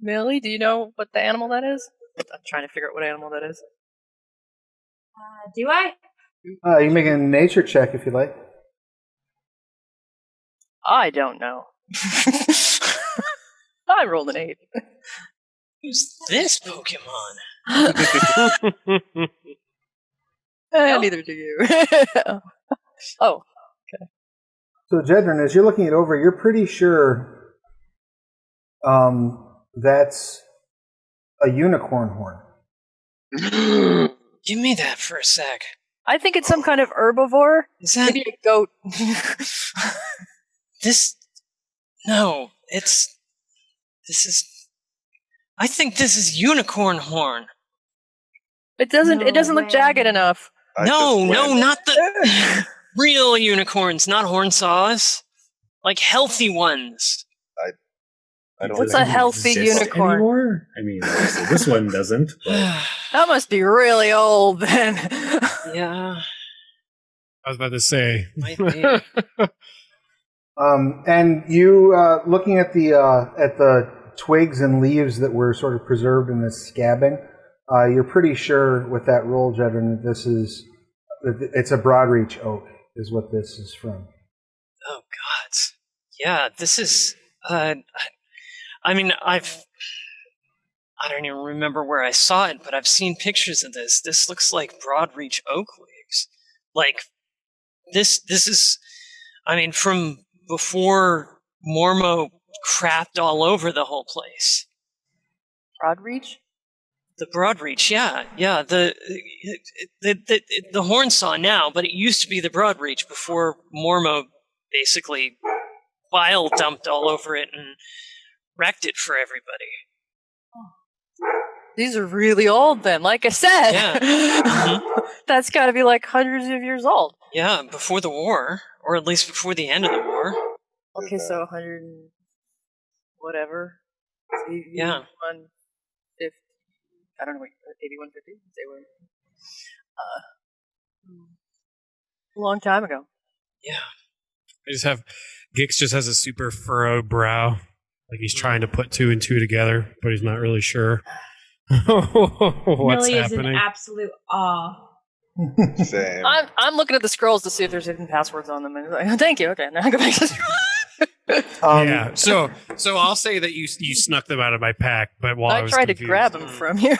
S3: Millie, do you know what the animal that is? I'm trying to figure out what animal that is.
S5: Do I?
S1: You make a nature check if you like.
S3: I don't know. I rolled an 8.
S2: Who's this Pokemon?
S3: Neither do you. Oh.
S1: So Jedryn, as you're looking it over, you're pretty sure that's a unicorn horn.
S2: Give me that for a sec.
S3: I think it's some kind of herbivore.
S2: Is that
S3: Maybe a goat.
S2: this? No, this is. I think this is unicorn horn.
S3: It doesn't
S5: No
S3: look
S5: way.
S3: jagged enough.
S2: No,
S6: just went-
S2: not the real unicorns, not horn saws. Like healthy ones.
S6: I don't
S3: What's
S6: think
S3: a healthy
S7: exist
S3: unicorn?
S7: anymore. I mean, obviously this one doesn't. But
S3: That must be really old then.
S2: Yeah,
S4: I was about to say.
S2: might be.
S1: And you, looking at the twigs and leaves that were sort of preserved in this scabbing, you're pretty sure with that roll, Jedryn, that it's a broadreach oak, is what this is from.
S2: Oh God. Yeah, this is. I mean, I don't even remember where I saw it, but I've seen pictures of this. This looks like broadreach oak leaves. Like this is. I mean, from before Mormo crapped all over the whole place.
S3: Broadreach?
S2: The broadreach, yeah. The horn saw now, but it used to be the broadreach before Mormo basically bile dumped all over it and wrecked it for everybody.
S3: These are really old then, like I said.
S2: Yeah. Mhm.
S3: That's got to be like hundreds of years old.
S2: Yeah, before the war, or at least before the end of the war.
S3: Okay, so 100 and whatever.
S2: Yeah.
S3: 8150. I don't know what 8150. They were a long time ago.
S2: Yeah.
S4: I just have Gix just has a super furrowed brow, like he's trying to put two and two together, but he's not really sure what's
S5: Millie is in
S4: happening.
S5: absolute awe.
S6: Same.
S3: I'm looking at the scrolls to see if there's hidden passwords on them. And like, thank you. Okay, now I go back to the scroll.
S4: Yeah, so I'll say that you snuck them out of my pack, but while I
S3: I
S4: was
S3: tried to
S4: confused.
S3: grab them from you.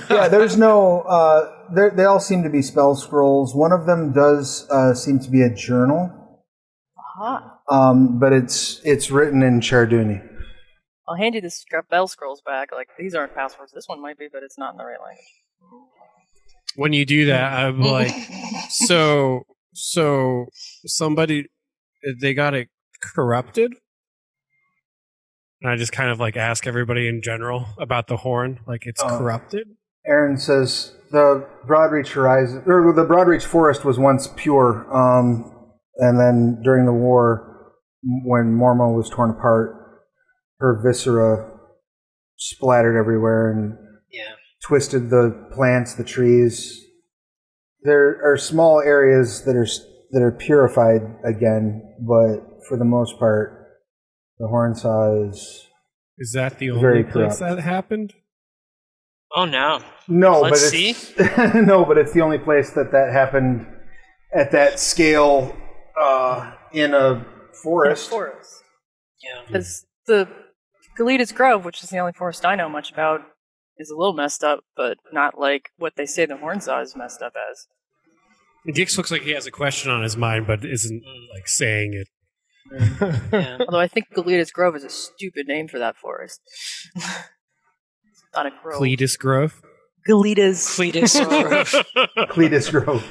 S1: Yeah, there's no. They all seem to be spell scrolls. One of them does seem to be a journal, but it's written in Charduni.
S3: I'll hand you the spell scrolls back. Like, these aren't passwords. This one might be, but it's not in the right language.
S4: When you do that, I'm like, so somebody, they got it corrupted? And I just kind of like ask everybody in general about the horn, like it's corrupted?
S1: Aaron says the Broadreach Horizon, or the Broadreach Forest was once pure, and then during the war, when Mormo was torn apart, her viscera splattered everywhere and twisted the plants, the trees. There are small areas that are purified again, but for the most part, the horn saw is
S4: that the
S1: very
S4: only place
S1: corrupt.
S4: that happened?
S2: Oh no.
S1: No,
S2: Let's
S1: but it's no, but it's the only place that happened at that scale in a forest.
S2: Yeah.
S3: Because the Galetas Grove, which is the only forest I know much about, is a little messed up, but not like what they say the Hornsaw is messed up as.
S4: Gix looks like he has a question on his mind, but isn't like saying it.
S2: Yeah.
S3: Although I think Galetas Grove is a stupid name for that forest. Not a grove.
S4: Cletus Grove?
S3: Galetas.
S2: Cletus Grove.
S1: Cletus Grove.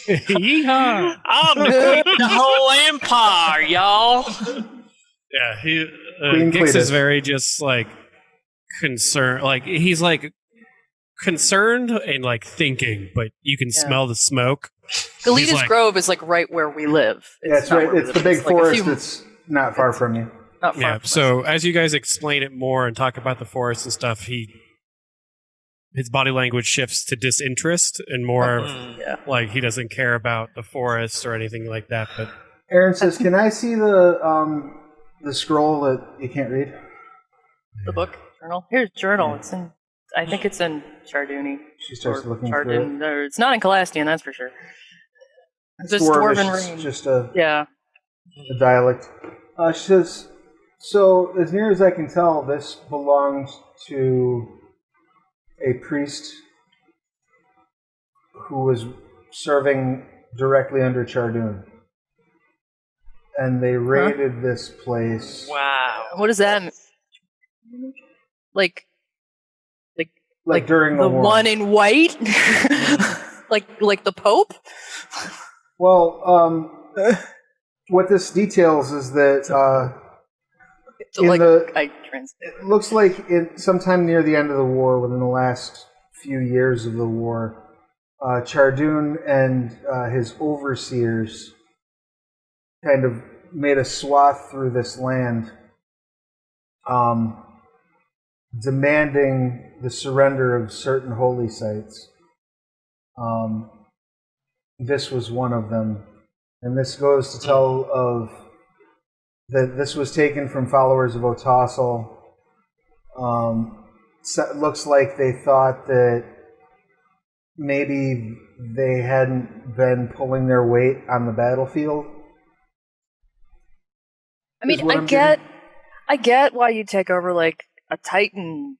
S4: Yeehaw!
S2: I'm the queen of the whole empire, y'all.
S4: Yeah,
S1: Queen
S4: Gix
S1: Cletus.
S4: is very just like concerned. Like he's like concerned and like thinking, but you can smell the smoke.
S3: Galetas
S4: He's like-
S3: Grove is like right where we live.
S1: That's
S3: not
S1: right.
S3: where we
S1: It's
S3: live.
S1: the big
S3: like a
S1: forest
S3: few-
S1: that's not far from you.
S3: not far
S4: Yeah.
S3: from
S4: So as you guys explain it more and talk about the forest and stuff, his body language shifts to disinterest and more
S3: Yeah.
S4: like he doesn't care about the forest or anything like that. But
S1: Aaron says, "Can I see the scroll that you can't read?"
S3: the book journal. Here's journal. It's in. I think it's in Charduni.
S1: She starts
S3: Or
S1: looking through it.
S3: or it's not in Calastian, that's for sure.
S1: It's
S3: Just
S1: Dwarvish,
S3: Dwarven
S1: it's
S3: Ring.
S1: just a
S3: Yeah.
S1: dialect. She says, "So as near as I can tell, this belongs to a priest who was serving directly under Chardun, and they raided this place.
S2: Wow.
S3: What does that mean? Like
S1: Like during the war.
S3: one in white? like the Pope?
S1: Well, what this details is that in
S3: like
S1: the
S3: I trans
S1: it looks like sometime near the end of the war, within the last few years of the war, Chardun and his overseers kind of made a swath through this land demanding the surrender of certain holy sites. This was one of them, and this goes to tell of that this was taken from followers of Otassel. So it looks like they thought that maybe they hadn't been pulling their weight on the battlefield.
S3: I mean, I get why you take over like a Titan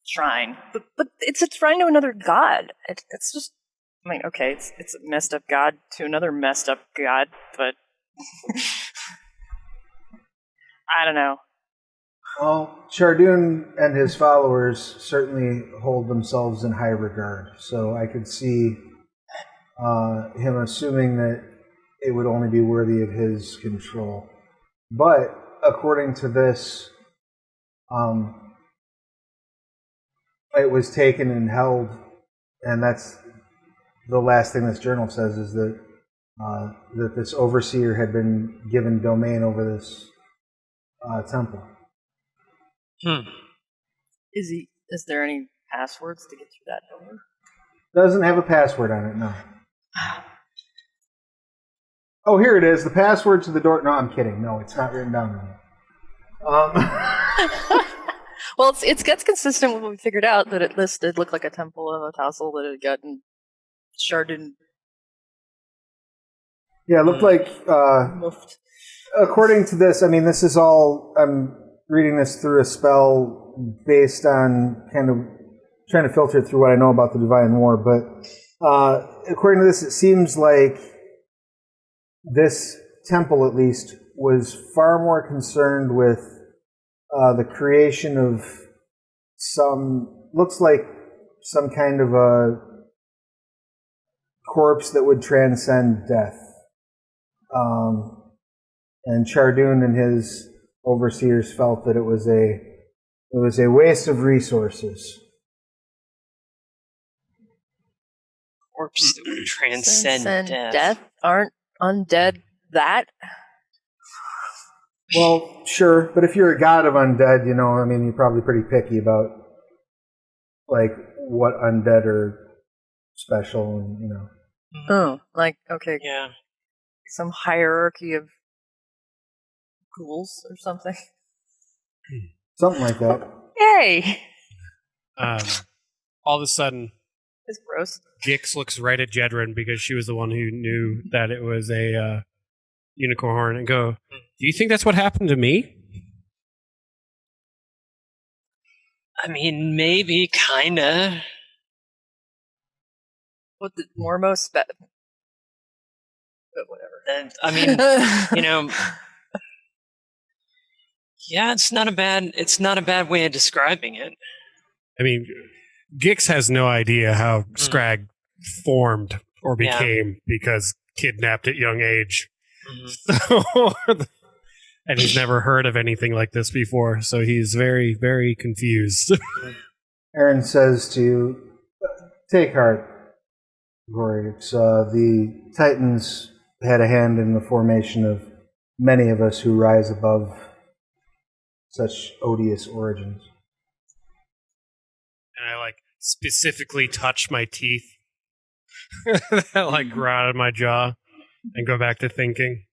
S3: shrine, but it's a shrine to another god. It's just, I mean, okay, it's a messed up god to another messed up god, but I don't know.
S1: Well, Chardun and his followers certainly hold themselves in high regard, so I could see him assuming that it would only be worthy of his control. But according to this, it was taken and held, and that's the last thing this journal says, is that that this overseer had been given domain over this temple.
S3: Is there any passwords to get through that door?
S1: Doesn't have a password on it, no. Oh, here it is. The password to the door. No, I'm kidding. No, it's not written down there.
S3: Well, it gets consistent with what we figured out, that it looked like a temple of a tassel that had gotten sharded.
S1: Yeah, it looked like, according to this, I mean, this is all, I'm reading this through a spell based on kind of trying to filter through what I know about the Divine War, but according to this, it seems like this temple, at least, was far more concerned with the creation of looks like some kind of a corpse that would transcend death. And Chardun and his overseers felt that it was a waste of resources.
S2: Corpse that would transcend
S3: death. Aren't undead that?
S1: Well, sure, but if you're a god of undead, I mean, you're probably pretty picky about like what undead are special, and
S3: Oh, like, okay,
S2: Yeah.
S3: some hierarchy of ghouls or something.
S1: something like that.
S3: Yay!
S4: All of a sudden,
S3: It's gross.
S4: Gix looks right at Jedryn because she was the one who knew that it was a unicorn, and go, "Do you think that's what happened to me?"
S2: I mean, maybe, kinda.
S3: What the Mormos? But whatever.
S2: I mean, yeah, it's not a bad way of describing it.
S4: I mean, Gix has no idea how Scrag formed or became because kidnapped at young age. So, and he's never heard of anything like this before, so he's very, very confused.
S1: Aaron says to you, take heart, Korggix. The Titans had a hand in the formation of many of us who rise above such odious origins.
S4: And I specifically touch my teeth that grow out of my jaw and go back to thinking.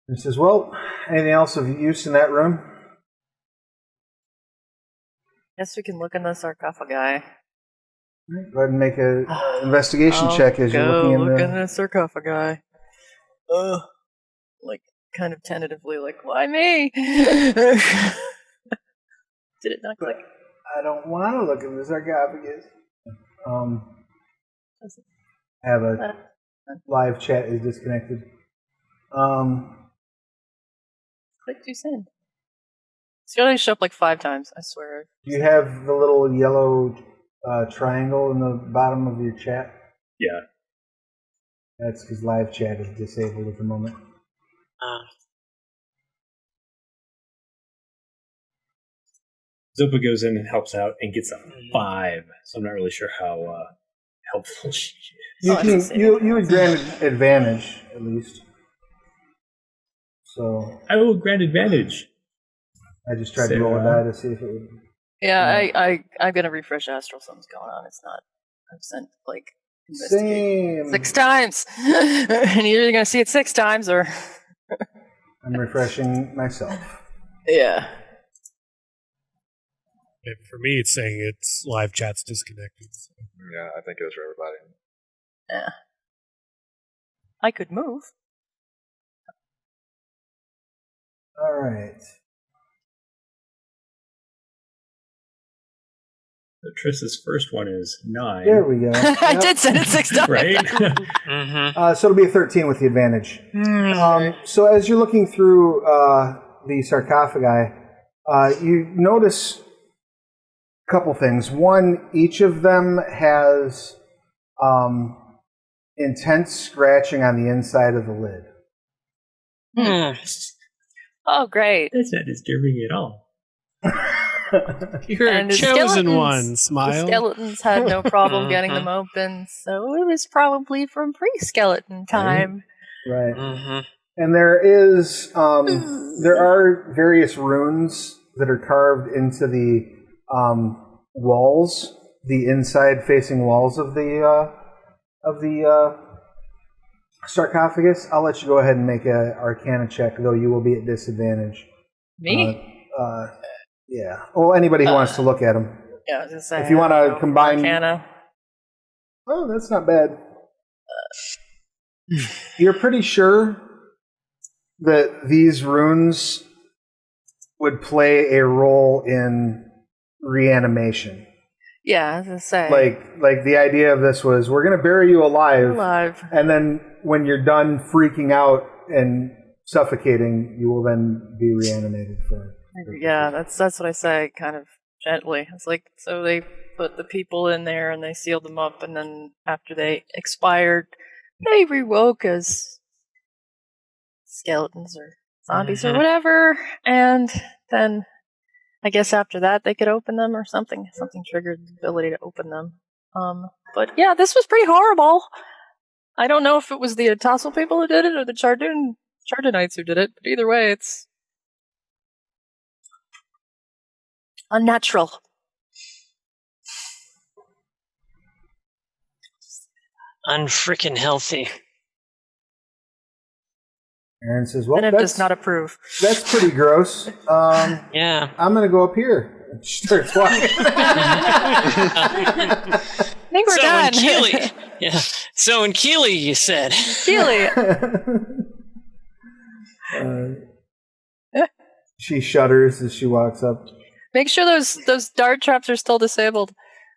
S1: He says, well, anything else of use in that room?
S3: Guess we can look in the sarcophagi.
S1: Go ahead and make an investigation check as you're looking in
S3: look in the sarcophagi. Kind of tentatively, why me? Did it not click?
S1: I don't want to look in the sarcophagus. I have a live chat is disconnected.
S3: Click to send. It's gonna show up 5 times, I swear.
S1: Do you have the little yellow triangle in the bottom of your chat?
S7: Yeah.
S1: That's because live chat is disabled at the moment.
S7: Zopa goes in and helps out and gets a 5. So I'm not really sure how helpful she is.
S1: You would grant advantage, at least. So
S7: I will grant advantage.
S1: I just tried to roll a die to see if it would.
S3: Yeah, I'm gonna refresh Astral. Something's going on. It's not. I've sent investigate
S1: Same.
S3: 6 times, and you're either gonna see it 6 times or.
S1: I'm refreshing myself.
S3: Yeah.
S4: And for me, it's saying it's live chat's disconnected. So.
S6: Yeah, I think it was for everybody.
S3: Yeah. I could move.
S1: All right.
S7: So Triss's first one is 9.
S1: There we go.
S3: I did send it 6 times.
S7: Right?
S1: So it'll be a 13 with the advantage. So as you're looking through the sarcophagi, you notice a couple things. One, each of them has intense scratching on the inside of the lid.
S3: Oh, great.
S7: That's not disturbing at all.
S4: You're
S3: And
S4: a
S3: the
S4: chosen
S3: skeletons-
S4: one,
S3: The
S4: Smile.
S3: skeletons had no problem getting them open, so it was probably from pre-skeleton time.
S1: Right.
S2: Mm-hmm.
S1: And there are various runes that are carved into the walls, the inside-facing walls of the sarcophagus. I'll let you go ahead and make a Arcana check, though you will be at disadvantage.
S3: Me?
S1: Yeah. Well, anybody who wants to look at them.
S3: Yeah, I was gonna say.
S1: If you want to combine,
S3: Arcana.
S1: oh, that's not bad. You're pretty sure that these runes would play a role in reanimation.
S3: Yeah, I was gonna say.
S1: Like the idea of this was, we're going to bury you alive, and then when you're done freaking out and suffocating, you will then be reanimated for.
S3: Yeah, that's what I say, kind of gently. It's like, so they put the people in there and they sealed them up, and then after they expired, they rewoke as skeletons or zombies or whatever, and then I guess after that they could open them or something. Something triggered the ability to open them. But yeah, this was pretty horrible. I don't know if it was the Tassel people who did it or the Chardonites who did it, but either way, it's unnatural.
S2: Unfreaking healthy.
S1: Aaron says, well,
S3: Venom does not approve.
S1: That's pretty gross.
S2: Yeah.
S1: I'm going to go up here. And she starts walking.
S3: I think we're done.
S2: In Keeley, yeah. So in Keeley, you said.
S3: Keeley.
S1: She shudders as she walks up.
S3: Make sure those dart traps are still disabled.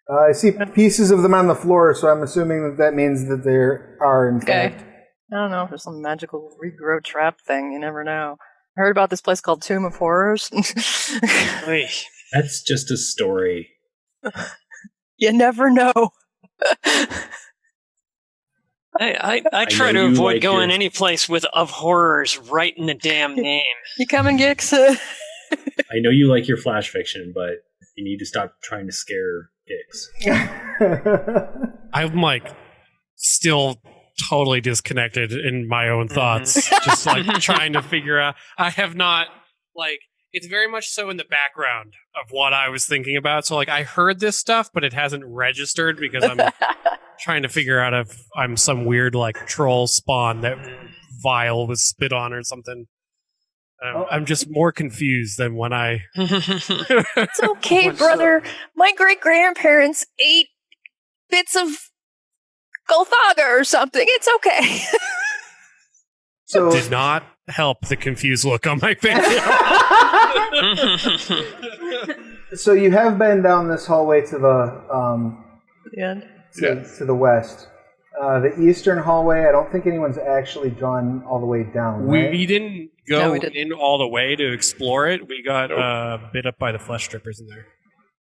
S1: I see pieces of them on the floor, so I'm assuming that means that there are, in fact.
S3: I don't know if there's some magical regrow trap thing. You never know. I heard about this place called Tomb of Horrors.
S2: Oy.
S7: That's just a story.
S3: You never know.
S2: I try
S7: know
S2: to
S7: you
S2: avoid
S7: like
S2: going
S7: your-
S2: any place with "of horrors" right in the damn name.
S3: You coming, Gix?
S7: I know you like your flash fiction, but you need to stop trying to scare Gix.
S4: I'm like still totally disconnected in my own thoughts, just like trying to figure out. I have not it's very much so in the background of what I was thinking about. So I heard this stuff, but it hasn't registered because I'm trying to figure out if I'm some weird troll spawn that Vile was spit on or something. I'm just more confused than when I.
S3: It's okay, brother. My great-grandparents ate bits of Golthaga or something. It's okay.
S1: So
S4: did not help the confused look on my face.
S1: So you have been down this hallway to the
S3: end.
S1: to the west. The eastern hallway, I don't think anyone's actually gone all the way down. Right?
S4: We didn't go
S3: No, we didn't.
S4: in all the way to explore it. We got bit up by the flesh strippers in there.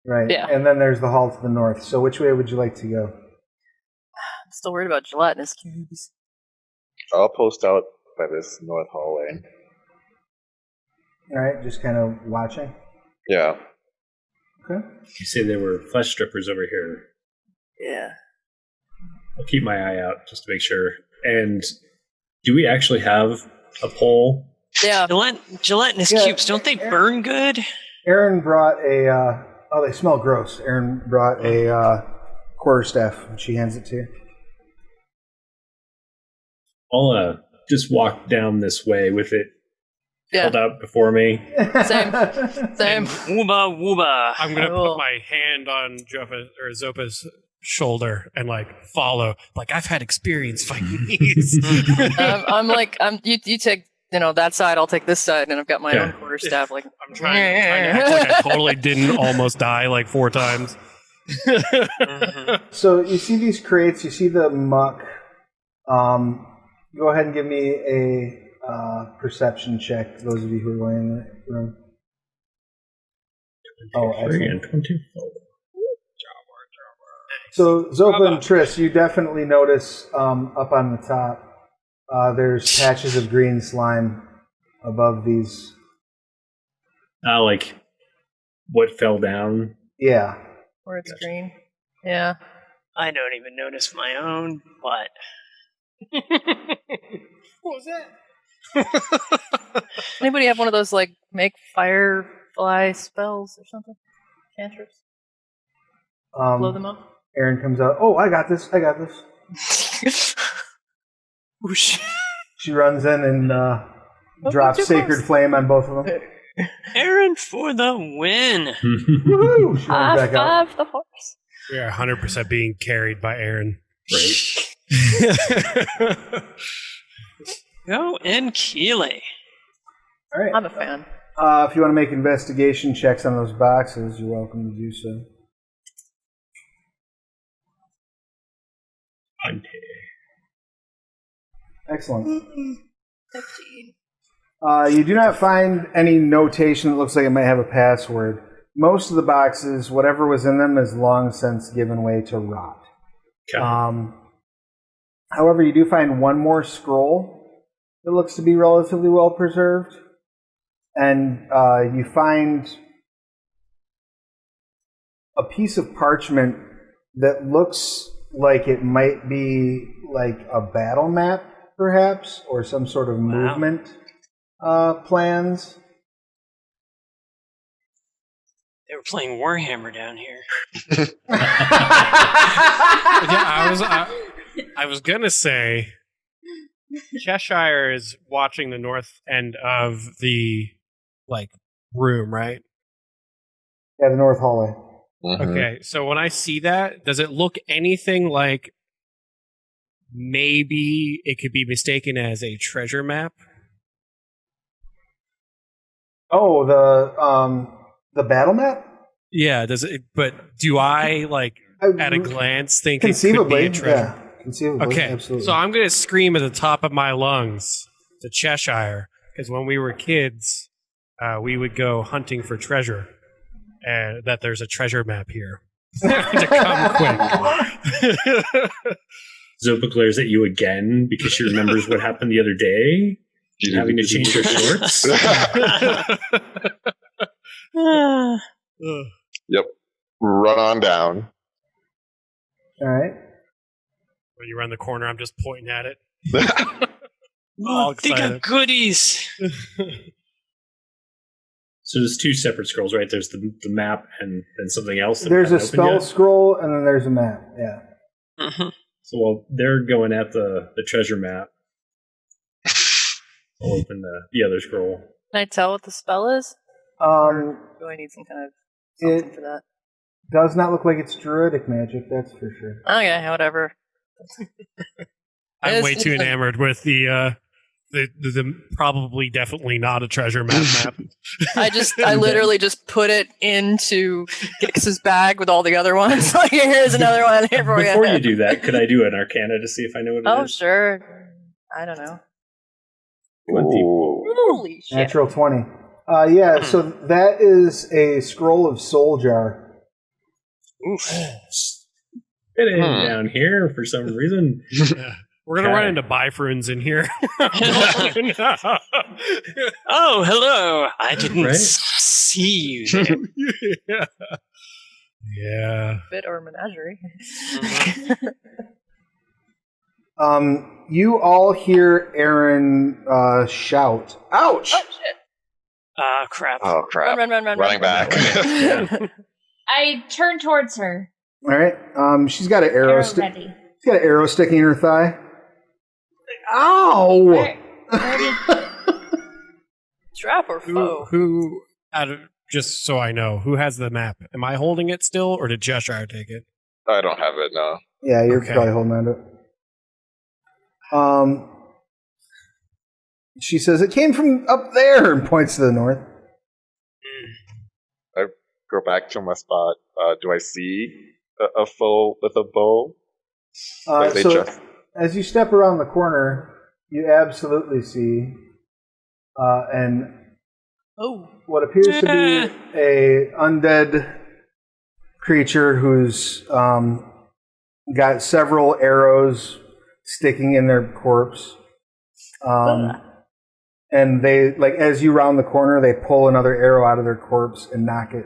S1: Right.
S3: Yeah.
S1: And then there's the hall to the north. So which way would you like to go?
S3: I'm still worried about gelatinous cubes.
S6: I'll post out by this north hallway.
S1: All right, just kind of watching.
S6: Yeah.
S1: Okay.
S7: You say there were flesh strippers over here.
S3: Yeah.
S7: I'll keep my eye out just to make sure. And do we actually have a pole
S3: Yeah.
S2: Gelatinous
S1: Yeah,
S2: cubes, don't they burn good?
S1: Aaron brought a. They smell gross. Aaron brought a quarterstaff, and she hands it to you.
S7: I'll just walk down this way with it held out before me.
S3: Same.
S2: Wooba wooba.
S4: I'm gonna
S3: Cool.
S4: put my hand on Zopa's shoulder and like follow. Like I've had experience fighting these.
S3: You take, that side, I'll take this side, and I've got my own quarterstaff. Like,
S4: I'm trying to act like I totally didn't almost die like 4 times.
S1: So you see these crates. You see the muck. Go ahead and give me a perception check. Those of you who are going in the room. Oh, excellent.
S7: 24.
S1: So Zopa and Triss, you definitely notice up on the top. There's patches of green slime above these.
S7: Like what fell down?
S1: Yeah.
S3: where it's green. Yeah.
S2: I don't even notice my own butt.
S1: What was that?
S3: Anybody have one of those like make firefly spells or something? Cantrips? Blow them up?
S1: Aaron comes out. Oh, I got this.
S2: Whoosh.
S1: She runs in and drops
S3: too
S1: Sacred
S3: close.
S1: Flame on both of them.
S2: Aaron for the win.
S1: Woohoo! She runs back out.
S3: Five the horse.
S4: We are 100% being carried by Aaron.
S7: Right.
S2: Go and Keeley.
S1: All right.
S3: I'm a fan.
S1: If you want to make investigation checks on those boxes, you're welcome to do so. Excellent.
S3: 15.
S1: You do not find any notation that looks like it might have a password. Most of the boxes, whatever was in them, is long since given way to rot.
S7: Okay.
S1: However, you do find one more scroll that looks to be relatively well preserved. And you find a piece of parchment that looks like it might be like a battle map, perhaps, or some sort of movement plans.
S2: They were playing Warhammer down here.
S4: Yeah, I was gonna say Cheshire is watching the north end of the room, right?
S1: Yeah, the north hallway.
S6: Mhm.
S4: Okay, so when I see that, does it look anything like maybe it could be mistaken as a treasure map?
S1: Oh, the battle map?
S4: Yeah, does it? But do I at a glance think it could
S1: Conceivably,
S4: be a treasure?
S1: yeah. Conceivably,
S4: Okay,
S1: absolutely.
S4: so I'm going to scream at the top of my lungs to Cheshire, because when we were kids, we would go hunting for treasure, and that there's a treasure map here. To come quick.
S7: Zopa glares at you again because she remembers what happened the other day. Having to change her shorts.
S6: Yep. Run on down.
S1: All right.
S4: When you run the corner, I'm just pointing at it.
S2: Oh, they got goodies.
S7: So there's two separate scrolls, right? There's the map and then something else. That
S1: There's
S7: we
S1: a
S7: haven't
S1: spell
S7: opened yet.
S1: scroll, and then there's a map. Yeah.
S2: Mhm.
S7: So while they're going at the treasure map, I'll open the other scroll.
S3: Can I tell what the spell is? Do I need some kind of something for that?
S1: Does not look like it's druidic magic, that's for sure.
S3: Okay, whatever.
S4: I'm way too enamored with the probably definitely not a treasure map.
S3: I literally just put it into Gix's bag with all the other ones. Like, here's another one here for you.
S7: Before you do that, could I do an Arcana to see if I know what it
S3: Oh,
S7: is?
S3: sure. I don't know.
S7: 20.
S3: Holy shit.
S1: Natural 20. Yeah, so that is a scroll of soul jar.
S2: Oof.
S7: Fit in down here for some reason.
S4: Yeah. We're gonna run into Bifruns in here.
S2: Oh, hello. I didn't
S7: Right?
S2: see you there.
S4: Yeah. Yeah.
S3: Fit or menagerie.
S1: You all hear Aaron shout, "Ouch!"
S3: Oh shit!
S2: Crap.
S6: Oh crap!
S3: Run!
S6: Running back.
S5: I turn towards her.
S1: All right. She's got an arrow.
S5: Ready.
S1: She's got an arrow sticking in her thigh. Ow!
S5: Ready.
S3: Trap or foe?
S4: Who just so I know, who has the map? Am I holding it still, or did Cheshire take it?
S6: I don't have it, no.
S1: Yeah, you're
S4: Okay.
S1: probably holding on to it. She says, "It came from up there," and points to the north.
S6: I go back to my spot. Do I see a foe with a bow? Like they
S1: So,
S6: just-
S1: as you step around the corner, you absolutely see and what appears to be a undead creature who's got several arrows sticking in their corpse. And they, like, as you round the corner, they pull another arrow out of their corpse and knock it.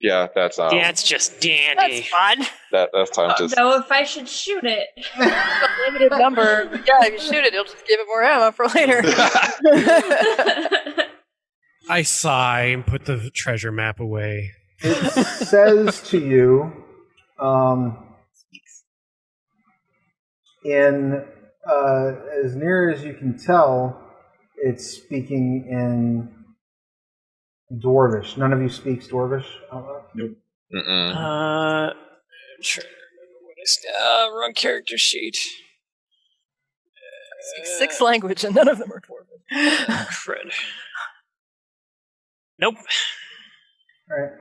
S6: Yeah, that's
S2: just dandy.
S3: That's fun.
S6: that's time to.
S5: So if I should shoot it.
S3: A limited number. Yeah, if you shoot it, it'll just give it more ammo for later.
S4: I sigh and put the treasure map away.
S1: It says to you, in as near as you can tell, it's speaking in Dwarvish. None of you speaks Dwarvish out loud?
S7: Nope.
S6: Mm-mm.
S2: I'm trying to remember what is wrong character sheet.
S3: Speak 6 language, and none of them are dwarven.
S2: Crud. Nope.
S1: All right.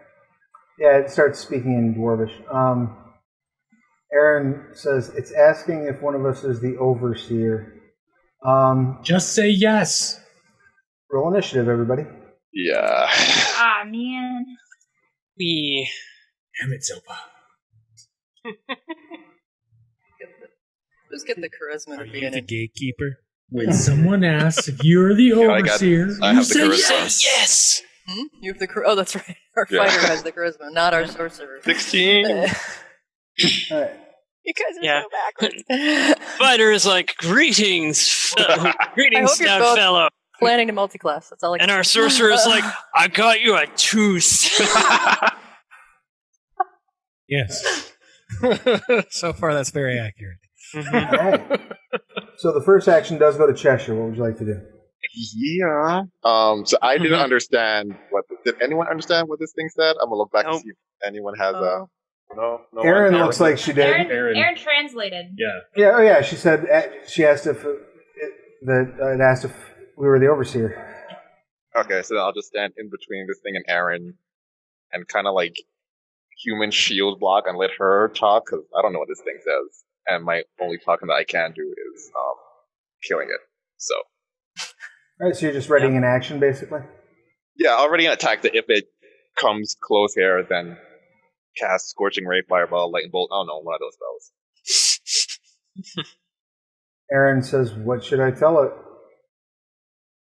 S1: Yeah, it starts speaking in Dwarvish. Aaron says, "It's asking if one of us is the overseer."
S7: Just say yes.
S1: Roll initiative, everybody.
S6: Yeah.
S5: Ah, man.
S7: Damn it, Zopa.
S3: Just get the charisma
S4: Are
S3: to
S4: you
S3: be in
S4: the
S3: it.
S4: gatekeeper?
S7: When someone asks if you're the overseer,
S6: I
S7: you
S6: have the
S7: say
S6: charisma.
S7: yes.
S2: Yes.
S3: You have the oh, that's right. Our
S6: Yeah.
S3: fighter has the charisma, not our sorcerer.
S6: 16.
S1: All right.
S3: You guys are
S2: Yeah.
S3: so backwards.
S2: Fighter is like, greetings, greetings,
S3: I hope you're
S2: stout
S3: both-
S2: fellow.
S3: Planning to multi-class. That's all I can
S2: And our
S3: say.
S2: sorcerer is like, I got you a tooth.
S4: Yes. So far, that's very accurate.
S1: All right. So the first action does go to Cheshire. What would you like to do?
S6: Yeah. So I didn't understand what. Did anyone understand what this thing said? I'm gonna look back to
S2: Nope.
S6: see if anyone has
S3: Oh.
S6: No.
S1: Aaron
S6: one?
S1: looks like she did.
S5: Aaron translated.
S7: Yeah.
S1: Yeah. Oh, yeah. She said she asked if it asked if we were the overseer.
S6: Okay, so then I'll just stand in between this thing and Aaron, and kind of like human shield block and let her talk because I don't know what this thing says, and my only talking that I can do is killing it. So
S1: All right. So you're just readying an action, basically.
S6: yeah, already an attack that if it comes close here, then cast Scorching Ray, Fireball, Lightning Bolt. Oh no, one of those spells.
S1: Aaron says, "What should I tell it?"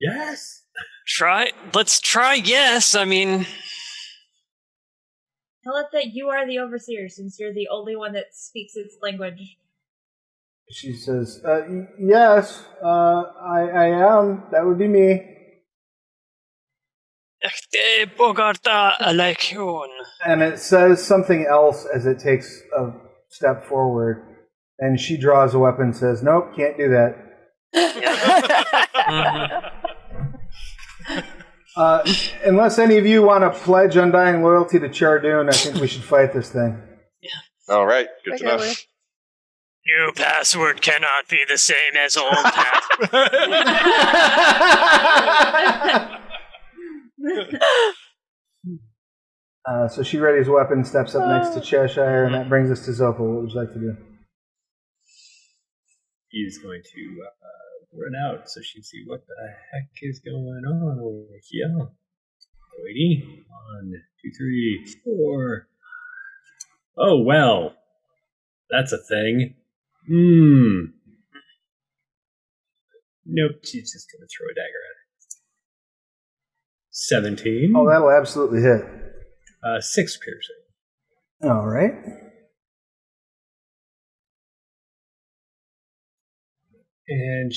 S7: Yes.
S2: Let's try yes. I mean,
S5: Tell it that you are the overseer since you're the only one that speaks its language.
S1: She says, "Yes, I am. That would be me."
S2: Bogarta Alekion.
S1: And it says something else as it takes a step forward. And she draws a weapon and says, "Nope, can't do that." Unless any of you want to pledge undying loyalty to Chardoon, I think we should fight this thing.
S6: All right, good to know.
S3: Okay.
S2: New password cannot be the same as old password.
S1: So she readies a weapon, steps up next to Cheshire, and that brings us to Zopa. What would you like to do?
S7: He's going to run out so she can see what the heck is going on over here. Waiting. 1, 2, 3, 4. Oh, well. That's a thing. Nope, she's just going to throw a dagger at it. 17.
S1: Oh, that'll absolutely hit.
S7: 6 piercing.
S1: All right.
S7: And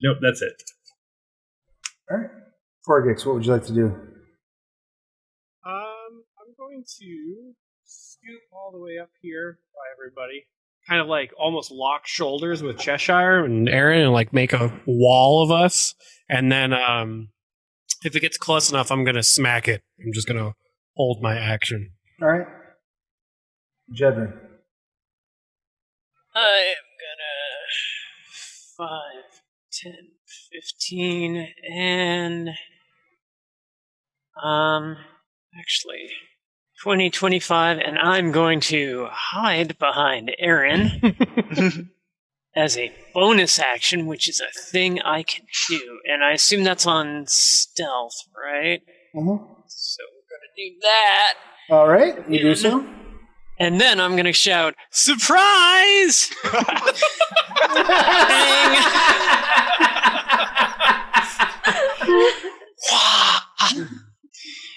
S7: nope, that's it.
S1: All right. Korggix, what would you like to do?
S4: I'm going to scoot all the way up here by everybody. Kind of like almost lock shoulders with Cheshire and Aaron and like make a wall of us. And then if it gets close enough, I'm going to smack it. I'm just going to hold my action.
S1: All right. Jedryn.
S2: I am gonna 5, 10, 15, and actually 20, 25, and I'm going to hide behind Aaron as a bonus action, which is a thing I can do, and I assume that's on stealth, right?
S1: Mm-hmm.
S2: So we're gonna do that.
S1: All right, you do so.
S2: And then I'm going to shout, surprise!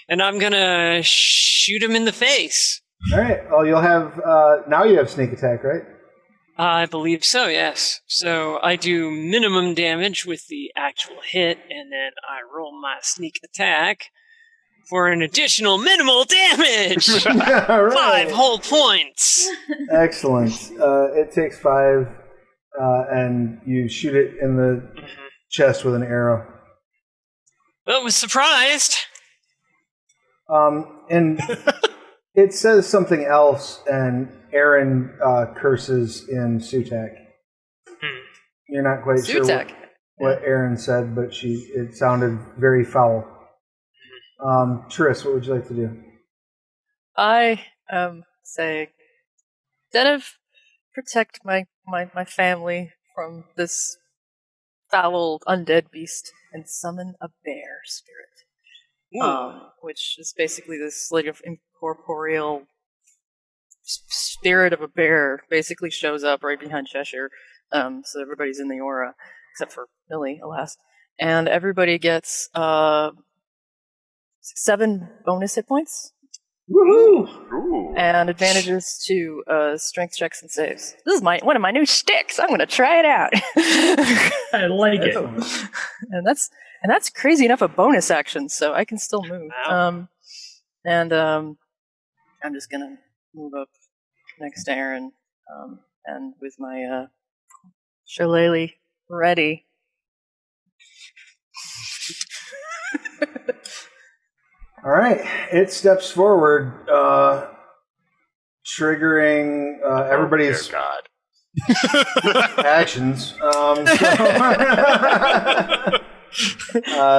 S2: And I'm going to shoot him in the face.
S1: All right. Oh, you'll have now. You have sneak attack, right?
S2: I believe so, yes. So I do minimum damage with the actual hit, and then I roll my sneak attack for an additional minimal damage.
S1: All right.
S2: 5 whole points.
S1: Excellent. It takes 5, and you shoot it in the chest with an arrow.
S2: Well, was surprised.
S1: And it says something else, and Aaron curses in Sutek. You're not quite sure what Aaron said, but it sounded very foul. Triss, what would you like to do?
S3: I say, instead of protect my family from this foul undead beast and summon a bear spirit. Which is basically this like of incorporeal spirit of a bear basically shows up right behind Cheshire. So everybody's in the aura, except for Millie, alas. And everybody gets 7 bonus hit points.
S1: Woohoo!
S6: Ooh.
S3: And advantages to strength checks and saves. This is one of my new sticks. I'm going to try it out.
S7: I like it.
S3: And that's crazy enough a bonus action, so I can still move.
S2: Wow.
S3: I'm just gonna move up next to Aaron, and with my shillelagh ready.
S1: All right. It steps forward, triggering everybody's
S6: Dear God.
S1: actions.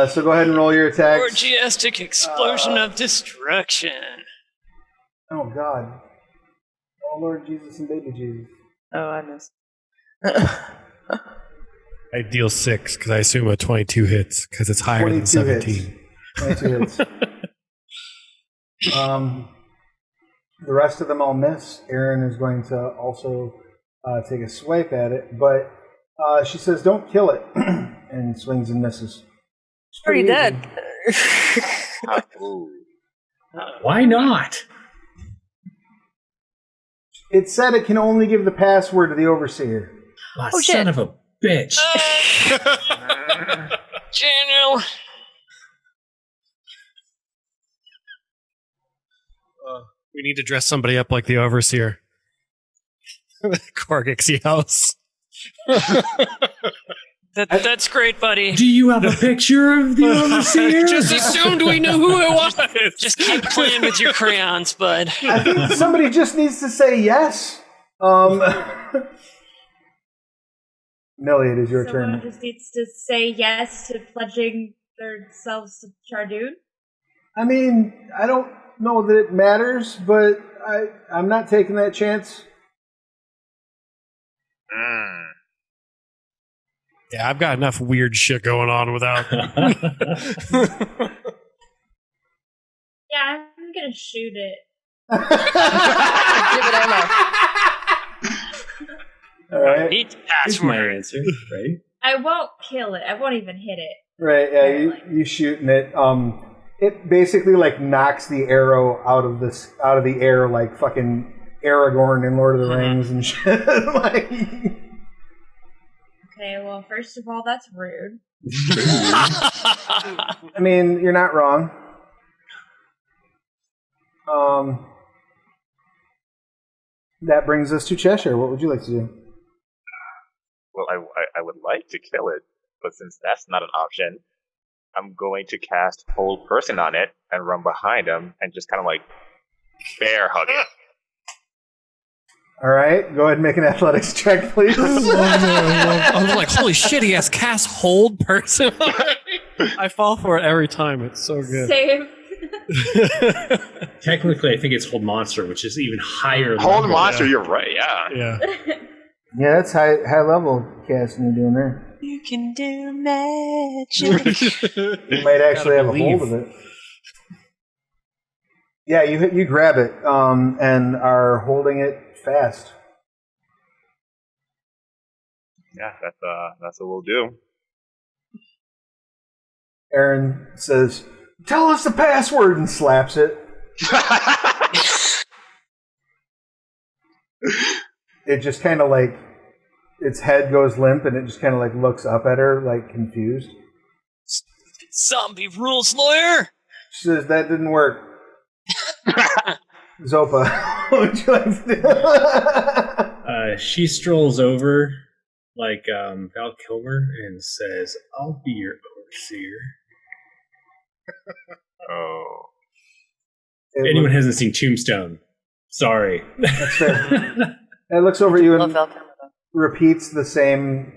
S1: So go ahead and roll your attacks.
S2: Orgiastic explosion of destruction.
S1: Oh, God. Oh, Lord Jesus and baby Jesus.
S3: Oh, I missed.
S4: I deal 6 because I assume a 22 hits because it's higher than 17.
S1: 22 hits. The rest of them all miss. Aaron is going to also take a swipe at it, but she says, "Don't kill it," and swings and misses. It's
S3: Already
S1: pretty
S3: dead.
S1: easy.
S6: Ooh.
S7: Why not?
S1: It said it can only give the password to the overseer.
S7: Oh,
S3: Oh,
S7: son
S3: shit.
S7: of a bitch.
S2: General.
S4: We need to dress somebody up like the overseer. Korggix yells.
S2: That's great, buddy.
S7: Do you have a picture of the overseer?
S2: Just assumed we knew who it was. Just keep playing with your crayons, bud.
S1: I think somebody just needs to say yes. Millie, it is your
S5: Someone
S1: turn.
S5: just needs to say yes to pledging themselves to Chardoon.
S1: I mean, I don't know that it matters, but I'm not taking that chance.
S4: Yeah, I've got enough weird shit going on without.
S5: Yeah, I'm gonna shoot it.
S3: Give it ammo.
S1: All right.
S2: Neat
S7: Here's my
S2: password.
S7: answer, right?
S5: I won't kill it. I won't even hit it.
S1: Right, yeah, you shooting it. It basically like knocks the arrow out of the air like fucking Aragorn in Lord of the Rings and shit. Like,
S5: Okay, well, first of all, that's rude.
S1: I mean, you're not wrong. That brings us to Cheshire. What would you like to do?
S9: Well, I would like to kill it, but since that's not an option, I'm going to cast Hold Person on it and run behind him and just kind of like bear hug it.
S1: All right, go ahead and make an athletics check, please.
S4: I was like, holy shit, he has cast hold person. I fall for it every time. It's so good.
S5: Same.
S7: Technically, I think it's Hold Monster, which is even higher than
S9: Hold Monster, you're right, yeah.
S4: Yeah.
S1: Yeah, that's high level casting you're doing there.
S2: You can do magic.
S1: You might actually have a hold of it. Yeah, you grab it and are holding it fast.
S9: Yeah, that's what we'll do.
S1: Aaron says, "Tell us the password," and slaps it. It just kind of like, its head goes limp and it just kind of like looks up at her like confused.
S2: Zombie rules, lawyer.
S1: She says, "That didn't work." Zopa, what would you like to do?
S7: She strolls over like Val Kilmer and says, "I'll be your overseer."
S9: Oh.
S7: Anyone hasn't seen Tombstone? Sorry.
S1: That's fair. It looks over at you
S3: Love
S1: and
S3: Val Kilmer, though.
S1: repeats the same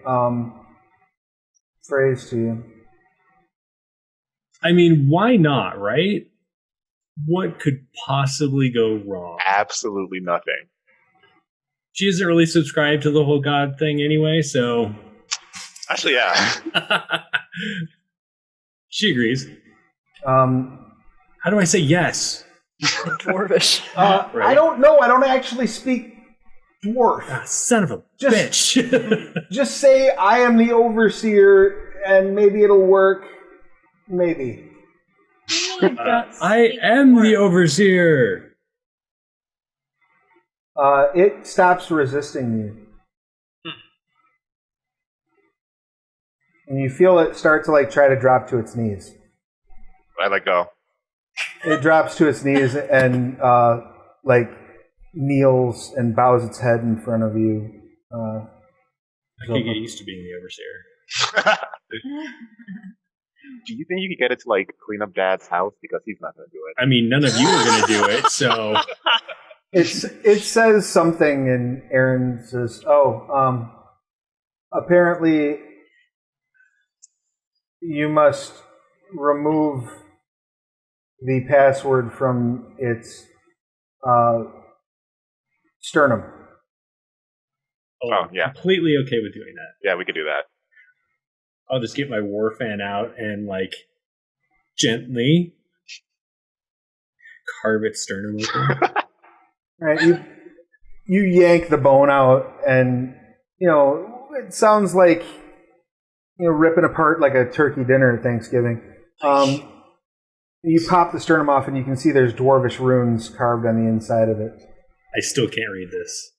S1: phrase to you.
S7: I mean, why not, right? What could possibly go wrong?
S9: Absolutely nothing.
S7: She doesn't really subscribe to the whole God thing anyway, so
S9: Actually, yeah.
S7: she agrees.
S1: How
S7: do I say yes?
S3: Dwarvish.
S7: Right.
S1: I don't know. I don't actually speak dwarf.
S7: Ah, son of a
S1: Just-
S7: bitch.
S1: Just say I am the overseer, and maybe it'll work. Maybe.
S7: I am the overseer.
S1: It stops resisting you. And you feel it start to like try to drop to its knees.
S9: I let go.
S1: It drops to its knees and like kneels and bows its head in front of you.
S7: I can get used to being the overseer.
S9: Do you think you could get it to like clean up Dad's house? Because he's not going to do it.
S7: I mean, none of you are going to do it, so
S1: It says something, and Aaron says, "Oh, apparently you must remove the password from its sternum."
S9: Oh, yeah.
S7: completely okay with doing that.
S9: Yeah, we could do that.
S7: I'll just get my war fan out and like gently carve its sternum open.
S1: Right, you yank the bone out, and you know it sounds like ripping apart like a turkey dinner at Thanksgiving. You pop the sternum off, and you can see there's dwarvish runes carved on the inside of it.
S7: I still can't read this.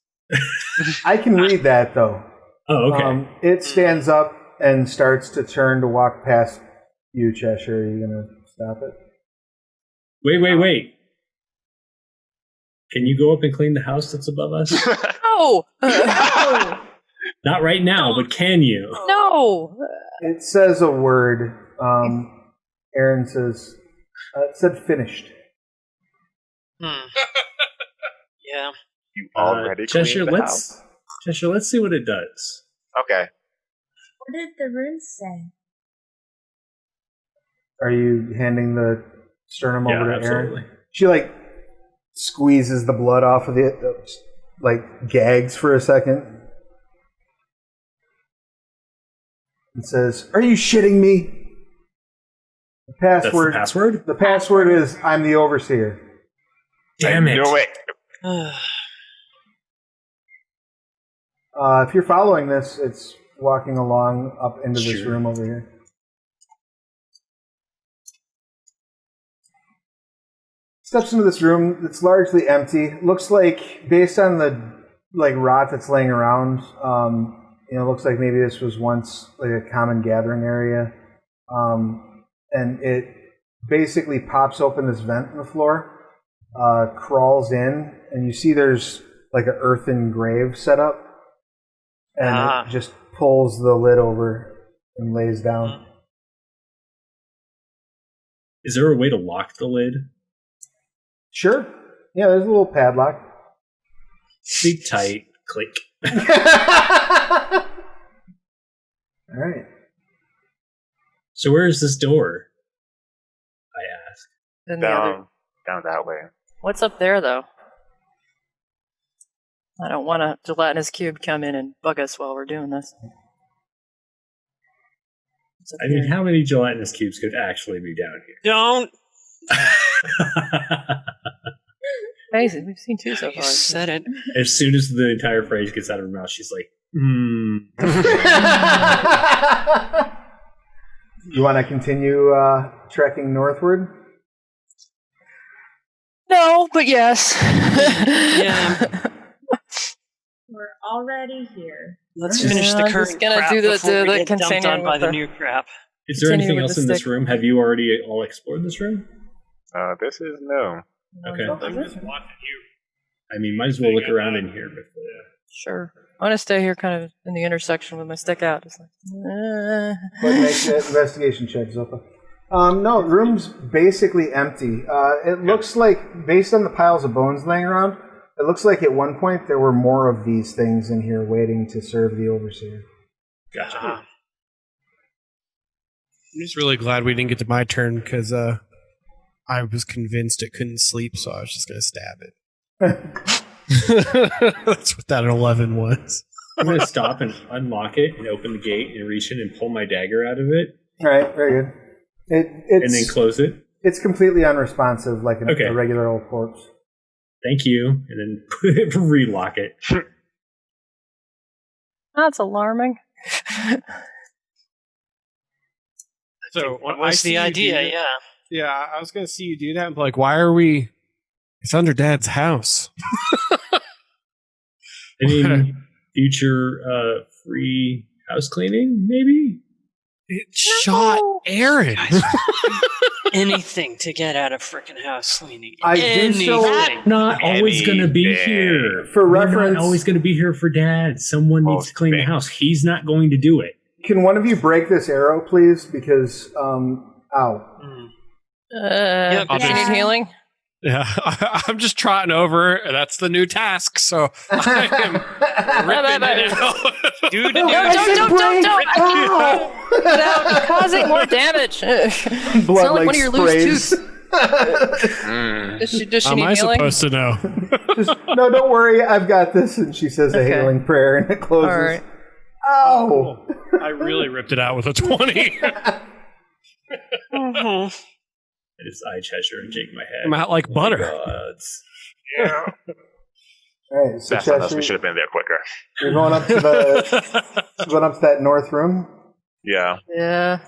S1: I can read that though.
S7: Oh, okay.
S1: It stands up and starts to turn to walk past you, Cheshire. Are you gonna stop it?
S7: Wait. Can you go up and clean the house that's above us?
S3: No!
S7: Not right now, but can you?
S3: No!
S1: It says a word. Aaron says, it said finished.
S2: Yeah.
S9: You already
S7: Cheshire,
S9: cleaned the house?
S7: Cheshire, let's see what it does.
S9: Okay.
S5: What did the runes say?
S1: Are you handing the sternum over to
S7: absolutely.
S1: Aaron? She like squeezes the blood off of it, like gags for a second, and says, "Are you shitting me?" The password.
S7: That's the password?
S1: The password is "I'm the overseer."
S7: Damn it.
S9: Do it.
S1: If you're following this, it's walking along up into this
S7: Sure.
S1: room over here. Steps into this room. It's largely empty. Looks like, based on the rot that's laying around, looks like maybe this was once like a common gathering area. And it basically pops open this vent in the floor, crawls in, and you see there's like an earthen grave set up, and it just pulls the lid over and lays down.
S7: Is there a way to lock the lid?
S1: Sure. Yeah, there's a little padlock.
S7: Sleep tight. Click.
S1: All right.
S7: So where is this door? I ask.
S3: Then the other.
S9: Down that way.
S3: What's up there, though? I don't want a gelatinous cube come in and bug us while we're doing this.
S7: I mean, how many gelatinous cubes could actually be down here?
S2: Don't.
S3: Amazing. We've seen 2 so
S2: You
S3: far.
S2: said it.
S7: As soon as the entire phrase gets out of her mouth, she's like,
S1: You want to continue trekking northward?
S3: No, but yes.
S2: Yeah.
S5: We're already here.
S2: Let's finish the
S3: I'm
S2: current
S3: just gonna
S2: crap
S3: do the-
S2: before
S3: the
S2: we get dumped
S3: continue
S2: on by
S3: with
S2: the
S3: the-
S2: new crap.
S7: Is there
S3: Continue
S7: anything
S3: with
S7: else
S3: the
S7: in this
S3: stick.
S7: room? Have you already all explored this room?
S9: This is no.
S7: Okay.
S4: I'm just watching you.
S7: I mean, might as well look around in here before.
S3: Sure. I'm gonna stay here kind of in the intersection with my stick out. Just like,
S1: Go ahead and make that investigation check, Zopa. No, the room's basically empty. It looks like, based on the piles of bones laying around, it looks like at one point there were more of these things in here waiting to serve the Overseer.
S7: Gotcha.
S2: Uh-huh.
S4: I'm just really glad we didn't get to my turn because I was convinced it couldn't sleep, so I was just going to stab it. That's what that 11 was.
S7: I'm going to stop and unlock it and open the gate and reach in and pull my dagger out of it.
S1: All right, very good.
S7: And then close it.
S1: It's completely unresponsive, like
S7: Okay.
S1: a regular old corpse.
S7: Thank you. And then relock it.
S3: that's alarming.
S4: So
S2: What
S4: I
S2: was
S4: see
S2: the
S4: you
S2: idea?
S4: do that-
S2: Yeah.
S4: Yeah, I was going to see you do that and be like, why are we... It's under Dad's house.
S7: I mean, future free house cleaning, maybe?
S4: It shot Aaron.
S2: Guys, anything to get out of frickin' house cleaning.
S1: I do
S2: anything.
S1: so-
S7: Not always going to be
S9: Anything.
S7: here.
S1: For
S7: We're
S1: reference-
S7: not always going to be here for Dad. Someone needs
S9: Most
S7: to clean the
S9: things.
S7: house. He's not going to do it.
S1: Can one of you break this arrow, please? Because, ow.
S2: Yep,
S3: Does she
S2: yeah.
S3: need healing?
S4: Yeah, I'm just trotting over. That's the new task, so I am ripping it out.
S2: Dude,
S3: No, don't! Without causing more damage. It's
S1: Blood
S3: not like one of your loose
S1: sprays.
S3: tooths. Does she
S4: How
S3: need
S4: am I
S3: healing?
S4: supposed to know?
S1: Just, no, don't worry, I've got this. And she says a
S3: Okay.
S1: healing prayer, and it closes.
S3: All right.
S1: Ow!
S4: I really ripped it out with a 20.
S2: Mhm.
S7: I just eye Cheshire and shake my head.
S4: I'm out like butter.
S7: Gods.
S9: Yeah.
S1: All right, so
S9: That's on us.
S1: Cheshire,
S9: We should have been there quicker.
S1: you're going up to that north room.
S9: Yeah.
S3: Yeah.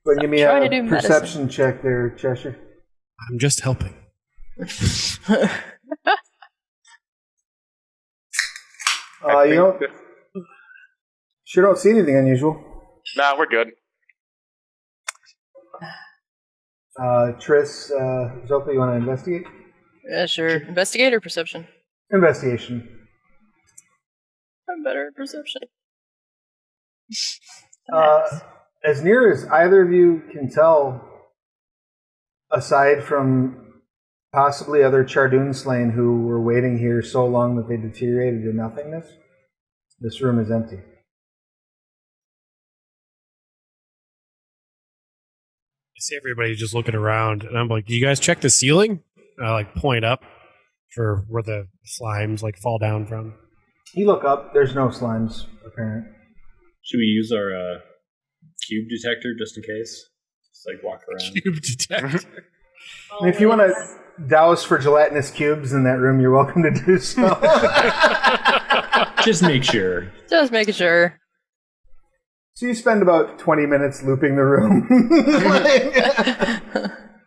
S1: But give me
S3: trying
S1: a
S3: to do
S1: perception check there, Cheshire.
S4: I'm just helping.
S1: You don't sure don't see anything unusual.
S9: Nah, we're good.
S1: Triss, Zopa, you want to investigate?
S3: Yeah, sure. Investigate or perception?
S1: Investigation.
S3: I'm better at perception.
S1: As near as either of you can tell, aside from possibly other Chardoon slain who were waiting here so long that they deteriorated to nothingness, this room is empty.
S4: I see everybody just looking around, and I'm like, "Do you guys check the ceiling?" And I like point up for where the slimes like fall down from.
S1: You look up, there's no slimes apparent.
S7: Should we use our cube detector just in case? Just like walk around.
S4: Cube detector.
S1: And if you want to douse for gelatinous cubes in that room, you're welcome to do so.
S7: Just make sure.
S3: Just making sure.
S1: So you spend about 20 minutes looping the room.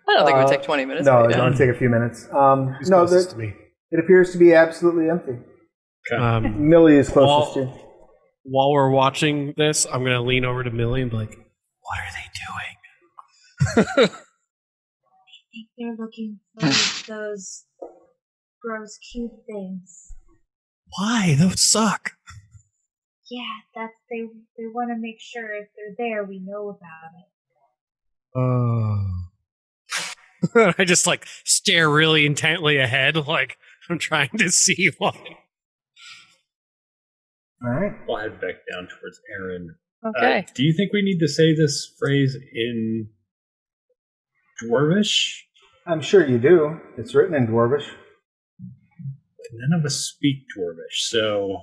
S3: I I don't think it would take 20 minutes.
S1: No,
S3: but
S1: it'll
S3: yeah.
S1: only take a few minutes.
S4: Who's
S1: No,
S4: closest to me?
S1: it appears to be absolutely empty. Millie is closest to you.
S4: While we're watching this, I'm going to lean over to Millie and be like, what are they doing?
S5: I think they're looking for those gross cube things.
S4: Why? Those suck.
S5: Yeah, they want to make sure if they're there, we know about it.
S4: I just like stare really intently ahead, like I'm trying to see what.
S1: All right.
S7: I'll head back down towards Aaron.
S3: Okay.
S7: Do you think we need to say this phrase in Dwarvish?
S1: I'm sure you do. It's written in Dwarvish.
S7: None of us speak Dwarvish, so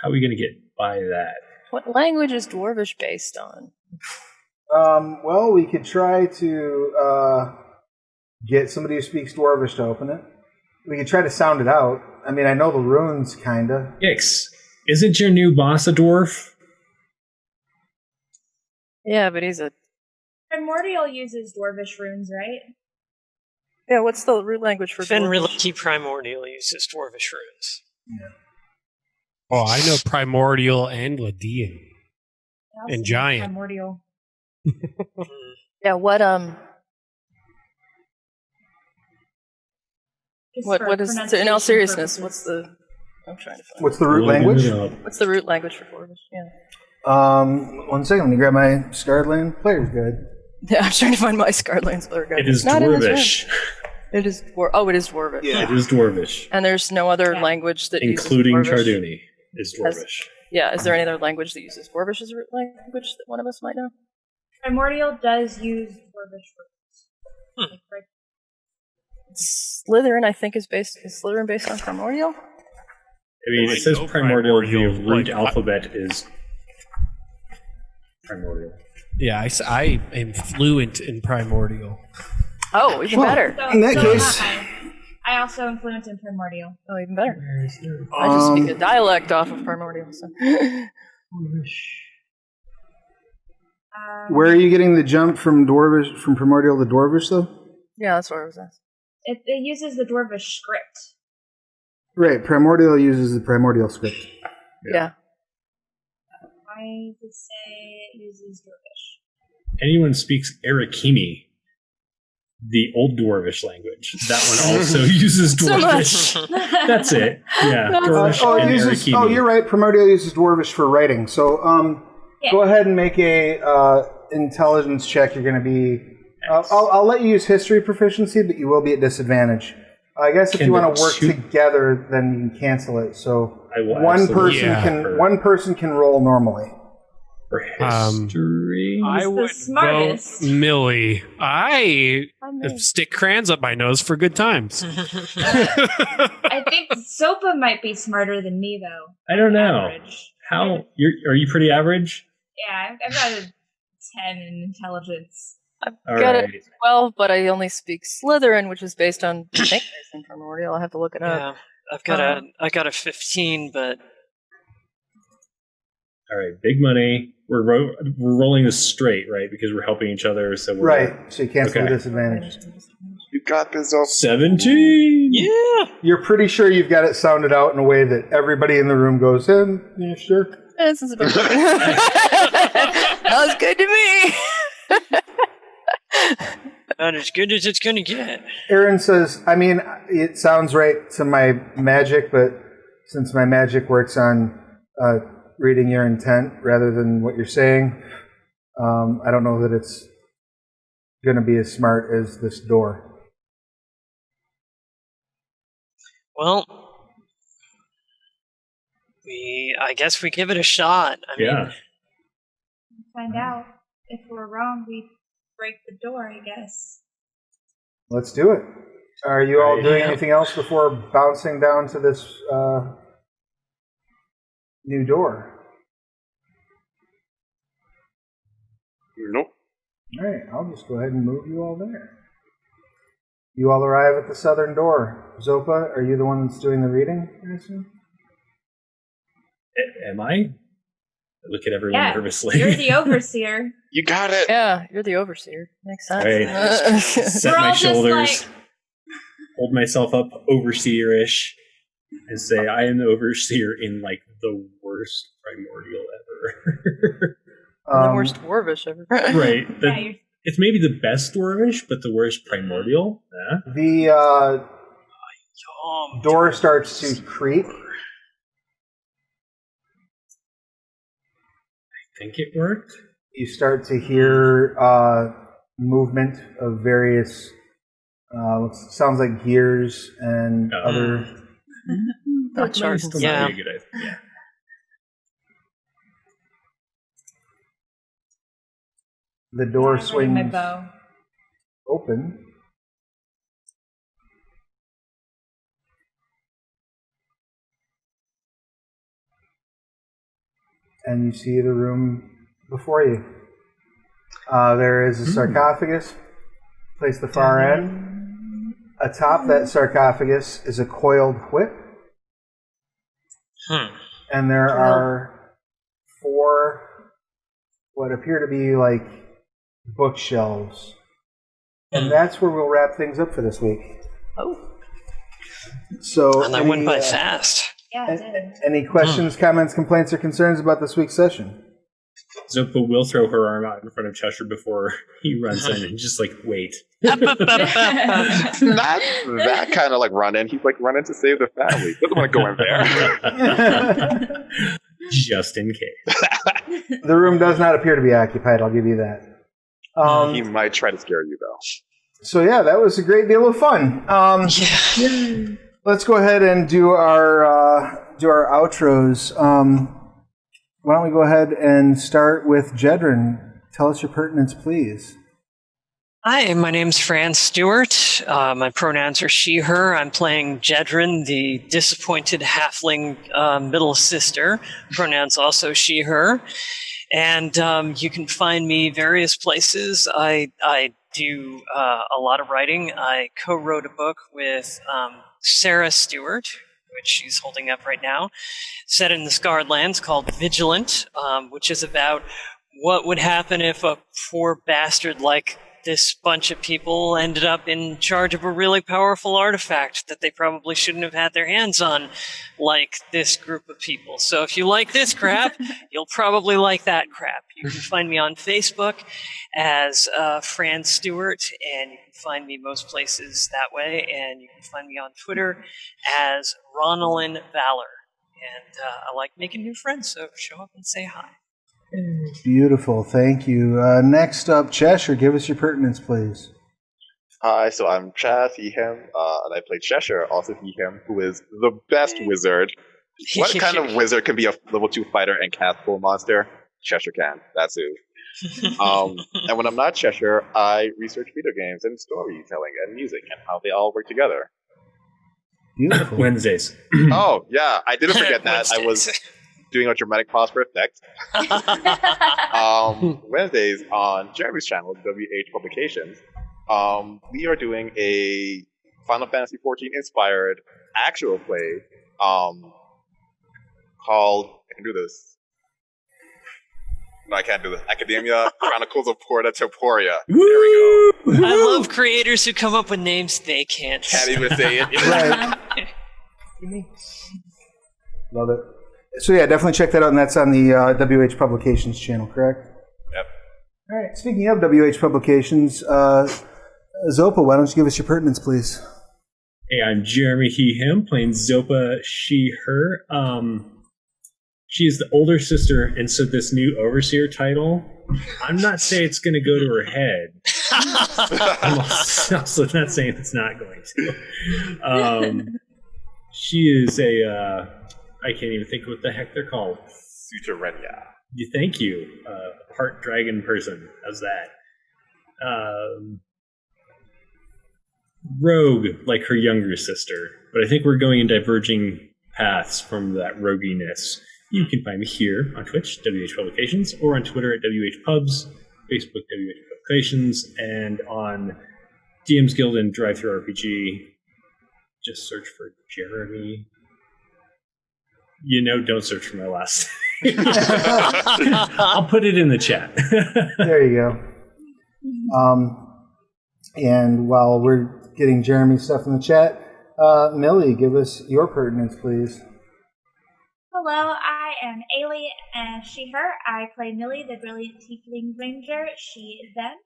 S7: how are we going to get by that?
S3: What language is Dwarvish based on?
S1: Well, we could try to get somebody who speaks Dwarvish to open it. We could try to sound it out. I mean, I know the runes, kinda.
S7: Ix, isn't your new boss a dwarf?
S3: Yeah, but he's a...
S5: Primordial uses Dwarvish runes, right?
S3: Yeah, what's the root language for Dwarvish?
S2: Fenriliki Primordial uses Dwarvish runes.
S1: Yeah.
S4: Oh, I know Primordial and Lydian.
S5: I also
S4: And
S5: know
S4: giant.
S5: Primordial.
S3: Yeah, what
S5: Just
S3: what
S5: for
S3: is in all
S5: pronunciation
S3: seriousness?
S5: purposes.
S3: What's the? I'm trying to find.
S1: What's the root
S7: Looking
S1: language?
S7: it up.
S3: What's the root language for Dwarvish? Yeah.
S1: 1 second. Let me grab my Scarland Player's Guide.
S3: Yeah, I'm trying to find my Scarlands player guide.
S7: It is
S3: It's not in this room.
S7: Dwarvish.
S3: It is it is Dwarvish.
S7: It is Dwarvish.
S3: And there's no other
S5: Yeah.
S3: language that
S7: Including
S3: uses Dwarvish.
S7: Charduni is Dwarvish.
S3: Yeah, is there any other language that uses Dwarvish as a root language that one of us might know?
S5: Primordial does use Dwarvish runes. Like, right-
S3: Slitherin, I think, is Slitherin based on Primordial?
S7: I mean,
S4: I
S7: it says
S4: know
S7: primordial. The
S4: primordial,
S7: root
S4: like,
S7: alphabet is primordial.
S4: Yeah, I am fluent in Primordial.
S3: Oh, even
S1: Well,
S3: better.
S5: So,
S1: In that
S5: so
S1: case-
S5: am I also am fluent in Primordial.
S3: Oh, even better. I just speak a dialect off of Primordial. So.
S1: Where are you getting the jump from Dwarvish, from Primordial to Dwarvish, though?
S3: Yeah, that's what I was asking.
S5: It uses the Dwarvish script.
S1: Right. Primordial uses the Primordial script.
S3: Yeah.
S5: I would say it uses Dwarvish.
S7: Anyone speaks Arakimi, the old Dwarvish language. That one also uses
S3: So
S7: Dwarvish.
S3: much.
S7: That's it. Yeah, Dwarvish
S1: Oh,
S7: and
S1: it uses,
S7: Arakimi.
S1: oh, you're right. Primordial uses Dwarvish for writing. So,
S5: Yeah.
S1: go ahead and make a intelligence check. You're going to be. I'll let you use history proficiency, but you will be at disadvantage. I guess if
S7: Can
S1: you
S7: the
S1: want to work
S7: two-
S1: together, then you can cancel it. So
S7: I will
S1: one
S7: absolutely
S1: person
S4: Yeah.
S1: can one person can roll normally.
S7: For history.
S4: I
S5: the
S4: would
S5: smartest.
S4: vote Millie. I
S3: me.
S4: stick crayons up my nose for good times.
S5: I think Zopa might be smarter than me, though.
S7: I don't know.
S5: Average.
S7: How are you pretty average?
S5: Yeah, I've got a 10 in intelligence.
S3: I've
S7: All
S3: got
S7: right.
S3: a 12, but I only speak Slytherin, which is based on I think based on Primordial. I'll have to look it up.
S2: Yeah, I got a 15, but
S7: All right, big money. We're rolling this straight, right? Because we're helping each other. So we're
S1: Right. So you cancel
S7: Okay.
S1: the disadvantage.
S8: You got this, Zopa.
S7: 17.
S2: yeah.
S1: You're pretty sure you've got it sounded out in a way that everybody in the room goes, yeah, sure.
S3: This is about That was good to me.
S2: Not as good as it's gonna get.
S1: Aaron says, I mean, it sounds right to my magic, but since my magic works on reading your intent rather than what you're saying, I don't know that it's going to be as smart as this door.
S2: Well, I guess we give it a shot. I
S7: Yeah.
S2: mean,
S5: Find out. If we're wrong, we break the door, I guess.
S1: Let's do it. Are you all
S7: Right.
S1: doing anything else before bouncing down to this new door?
S8: Nope.
S1: All right, I'll just go ahead and move you all there. You all arrive at the southern door. Zopa, are you the one that's doing the reading, I assume?
S7: Am I? I look at everyone
S5: Yeah,
S7: nervously.
S5: you're the overseer.
S8: You got it.
S3: Yeah, you're the overseer. Makes sense.
S7: Right. Set
S5: We're
S7: my
S5: all just
S7: shoulders,
S5: like-
S7: hold myself up overseer-ish, and say, I am the overseer in, like, the worst primordial ever.
S3: The worst dwarvish ever.
S7: Right.
S5: Yeah, you're
S7: It's maybe the best dwarvish, but the worst primordial. Yeah.
S1: The door starts to creak.
S7: I think it worked.
S1: You start to hear movement of various, sounds like gears and other.
S3: Not charged.
S7: Still
S2: Yeah.
S7: not be a good idea. Yeah.
S1: The door
S5: I'm ready my
S1: swings
S5: bow.
S1: open. And you see the room before you. There is a sarcophagus placed at the far end. Atop that sarcophagus is a coiled whip. And there are 4 what appear to be like bookshelves. And that's where we'll wrap things up for this week.
S3: Oh.
S1: So,
S2: And that went by fast.
S5: Yeah, it did.
S1: any questions, comments, complaints, or concerns about this week's session?
S7: Zopa will throw her arm out in front of Cheshire before he runs in and just, like, wait.
S8: Not that kind of like run in. He's like running to save the family. Doesn't want to go in there.
S7: Just in case.
S1: The room does not appear to be occupied, I'll give you that.
S8: He might try to scare you though.
S1: So yeah, that was a great deal of fun. Let's go ahead and do our outros. Why don't we go ahead and start with Jedryn? Tell us your pertinence, please.
S2: Hi, my name's Fran Stewart. My pronouns are she, her. I'm playing Jedryn, the disappointed halfling middle sister. Pronouns also she, her. And you can find me various places. I do a lot of writing. I co-wrote a book with Sarah Stewart, which she's holding up right now, set in the Scarred Lands, called Vigilant, which is about what would happen if a poor bastard like this bunch of people ended up in charge of a really powerful artifact that they probably shouldn't have had their hands on, like this group of people. So if you like this crap, you'll probably like that crap. You can find me on Facebook as Fran Stewart, and you can find me most places that way, and you can find me on Twitter as Ronalyn Valor. And I like making new friends, so show up and say hi.
S1: Beautiful, thank you. Next up, Cheshire, give us your pertinence, please.
S6: Hi, so I'm Chaz, he, him, and I play Cheshire, also he, him, who is the best wizard. What kind of wizard can be a level 2 fighter and cast full monster? Cheshire can, that's who. And when I'm not Cheshire, I research video games and storytelling and music and how they all work together.
S1: Beautiful.
S7: Wednesdays.
S6: Oh, yeah, I didn't forget that. I was doing a dramatic pause for effect. Wednesdays on Jeremy's channel, WH Publications, we are doing a Final Fantasy XIV inspired actual play called, I can do this. No, I can't do this. Academia Chronicles of Porta Temporia. There we go.
S2: I love creators who come up with names they can't
S6: Can't even say it.
S1: Right. Love it. So yeah, definitely check that out, and that's on the WH Publications channel, correct?
S6: Yep.
S1: All right, speaking of WH Publications, Zopa, why don't you give us your pertinence, please?
S7: Hey, I'm Jeremy, he, him, playing Zopa, she, her. She is the older sister, and so this new overseer title, I'm not saying it's going to go to her head. I'm also not saying it's not going to. She is a, I can't even think what the heck they're called.
S6: Sutorenja.
S7: Thank you. Part dragon person. How's that? Rogue, like her younger sister. But I think we're going in diverging paths from that roguiness. You can find me here on Twitch, WH Publications, or on Twitter at WH Pubs, Facebook, WH Publications, and on DM's Guild and Drive Thru RPG. Just search for Jeremy. Don't search for my last I'll put it in the chat.
S1: There you go. And while we're getting Jeremy's stuff in the chat, Millie, give us your pertinence, please.
S5: Hello, I am Ayli, she, her. I play Millie, the brilliant Tiefling Ranger, she, them.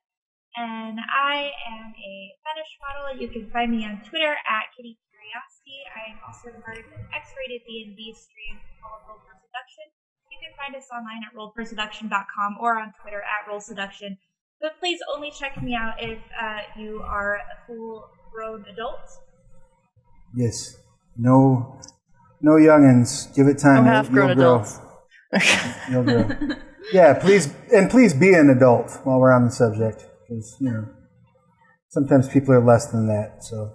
S5: And I am a fetish model. You can find me on Twitter at Kitty Curiosity. I am also part of an X-rated D&D stream called Roll for Seduction. You can find us online at rollforseduction.com or on Twitter at rollseduction. But please only check me out if you are a full-grown adult.
S1: Yes. No youngins. Give it time.
S3: No half-grown adults.
S1: You'll grow. Yeah, please be an adult while we're on the subject. Because, sometimes people are less than that, so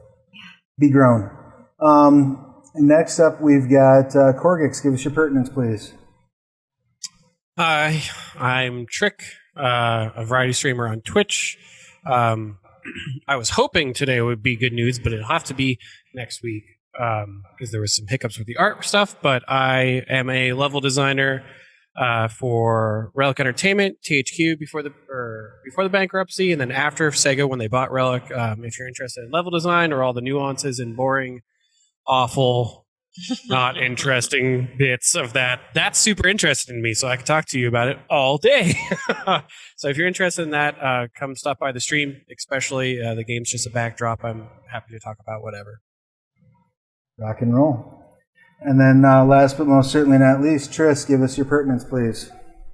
S1: be grown. Next up, we've got Korggix. Give us your pertinence, please.
S4: Hi, I'm Tric, a variety streamer on Twitch. I was hoping today would be good news, but it'll have to be next week because there was some hiccups with the art stuff. But I am a level designer for Relic Entertainment, THQ, before the bankruptcy, and then after Sega when they bought Relic. If you're interested in level design or all the nuances and boring, awful, not interesting bits of that, that's super interesting to me. So I can talk to you about it all day. So if you're interested in that, come stop by the stream. Especially the game's just a backdrop. I'm happy to talk about whatever.
S1: Rock and roll. And then last but most certainly not least, Triss, give us your pertinence, please.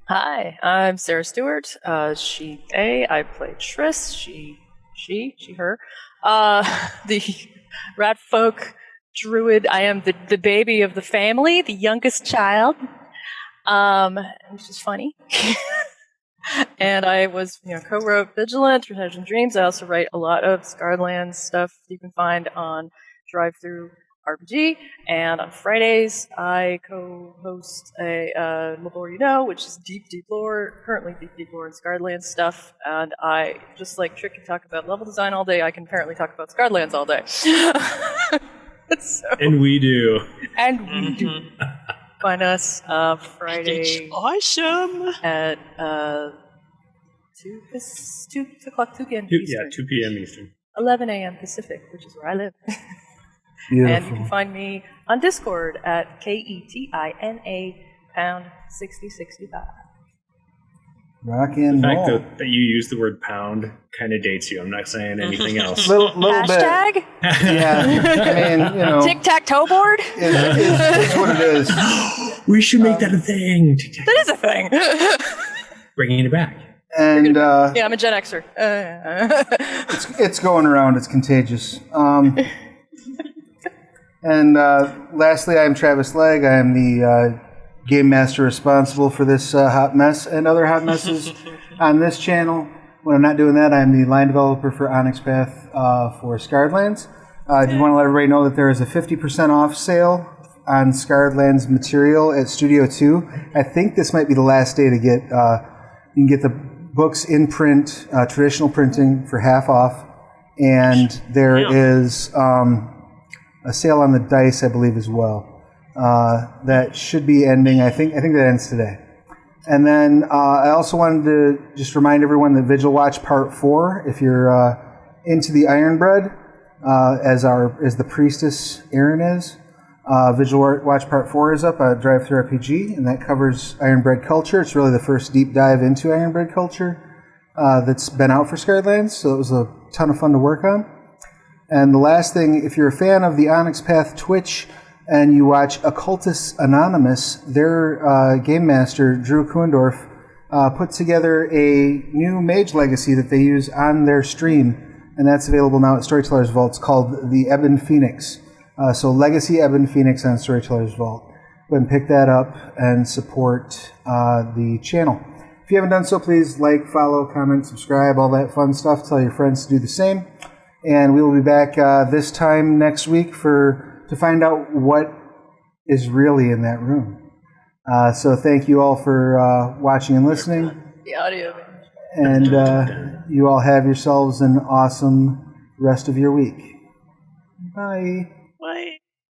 S3: Hi, I'm Sarah Stewart. She, they. I play Triss. She, her. The rat folk druid. I am the baby of the family, the youngest child, which is funny. And I was, co-wrote Vigilant, Treasures and Dreams. I also write a lot of Scarlands stuff you can find on Drive-Thru RPG, and on Fridays I co-host a Lore which is deep lore, currently deep lore and Scarlands stuff, and I, just like Tric can talk about level design all day, I can apparently talk about Scarlands all day.
S7: And we do.
S3: And we do. Find us Friday
S2: awesome
S3: at 2 p.m. Eastern.
S7: 2 p.m. Eastern.
S3: 11 a.m. Pacific, which is where I live.
S1: Beautiful.
S3: And you can find me on Discord at KETINA #6065.
S1: Rock and
S7: The
S1: roll.
S7: fact that you use the word pound kind of dates you. I'm not saying anything else.
S1: Little
S3: Hashtag?
S1: bit. Yeah. I mean,
S3: Tic-tac-toe board?
S1: It's what it is.
S7: We should make that a thing.
S3: That is a thing.
S7: Bringing it back.
S1: And
S3: Yeah, I'm a Gen Xer.
S1: it's going around. It's contagious. And lastly, I'm Travis Legg. I am the game master responsible for this hot mess and other hot messes on this channel. When I'm not doing that, I'm the line developer for Onyx Path for Scarlands. I just want to let everybody know that there is a 50% off sale on Scarlands material at Studio 2. I think this might be the last day to get, you can get the books in print, traditional printing for half off. And there is a sale on the dice, I believe, as well. That should be ending. I think that ends today. And then I also wanted to just remind everyone that Vigil Watch Part 4, if you're into the Ironbread, as the priestess Erin is, Vigil Watch Part 4 is up at Drive-Thru RPG, and that covers Ironbread culture. It's really the first deep dive into Ironbread culture that's been out for Scarlands, so it was a ton of fun to work on. And the last thing, if you're a fan of the Onyx Path Twitch and you watch Occultists Anonymous, their game master, Drew Kuendorf, put together a new mage legacy that they use on their stream, and that's available now at Storyteller's Vault. It's called the Ebon Phoenix. So Legacy Ebon Phoenix on Storyteller's Vault. Go ahead and pick that up and support the channel. If you haven't done so, please like, follow, comment, subscribe, all that fun stuff. Tell your friends to do the same. And we will be back this time next week to find out what is really in that room. So thank you all for watching and listening.
S3: The audio.
S1: And you all have yourselves an awesome rest of your week. Bye.
S2: Bye.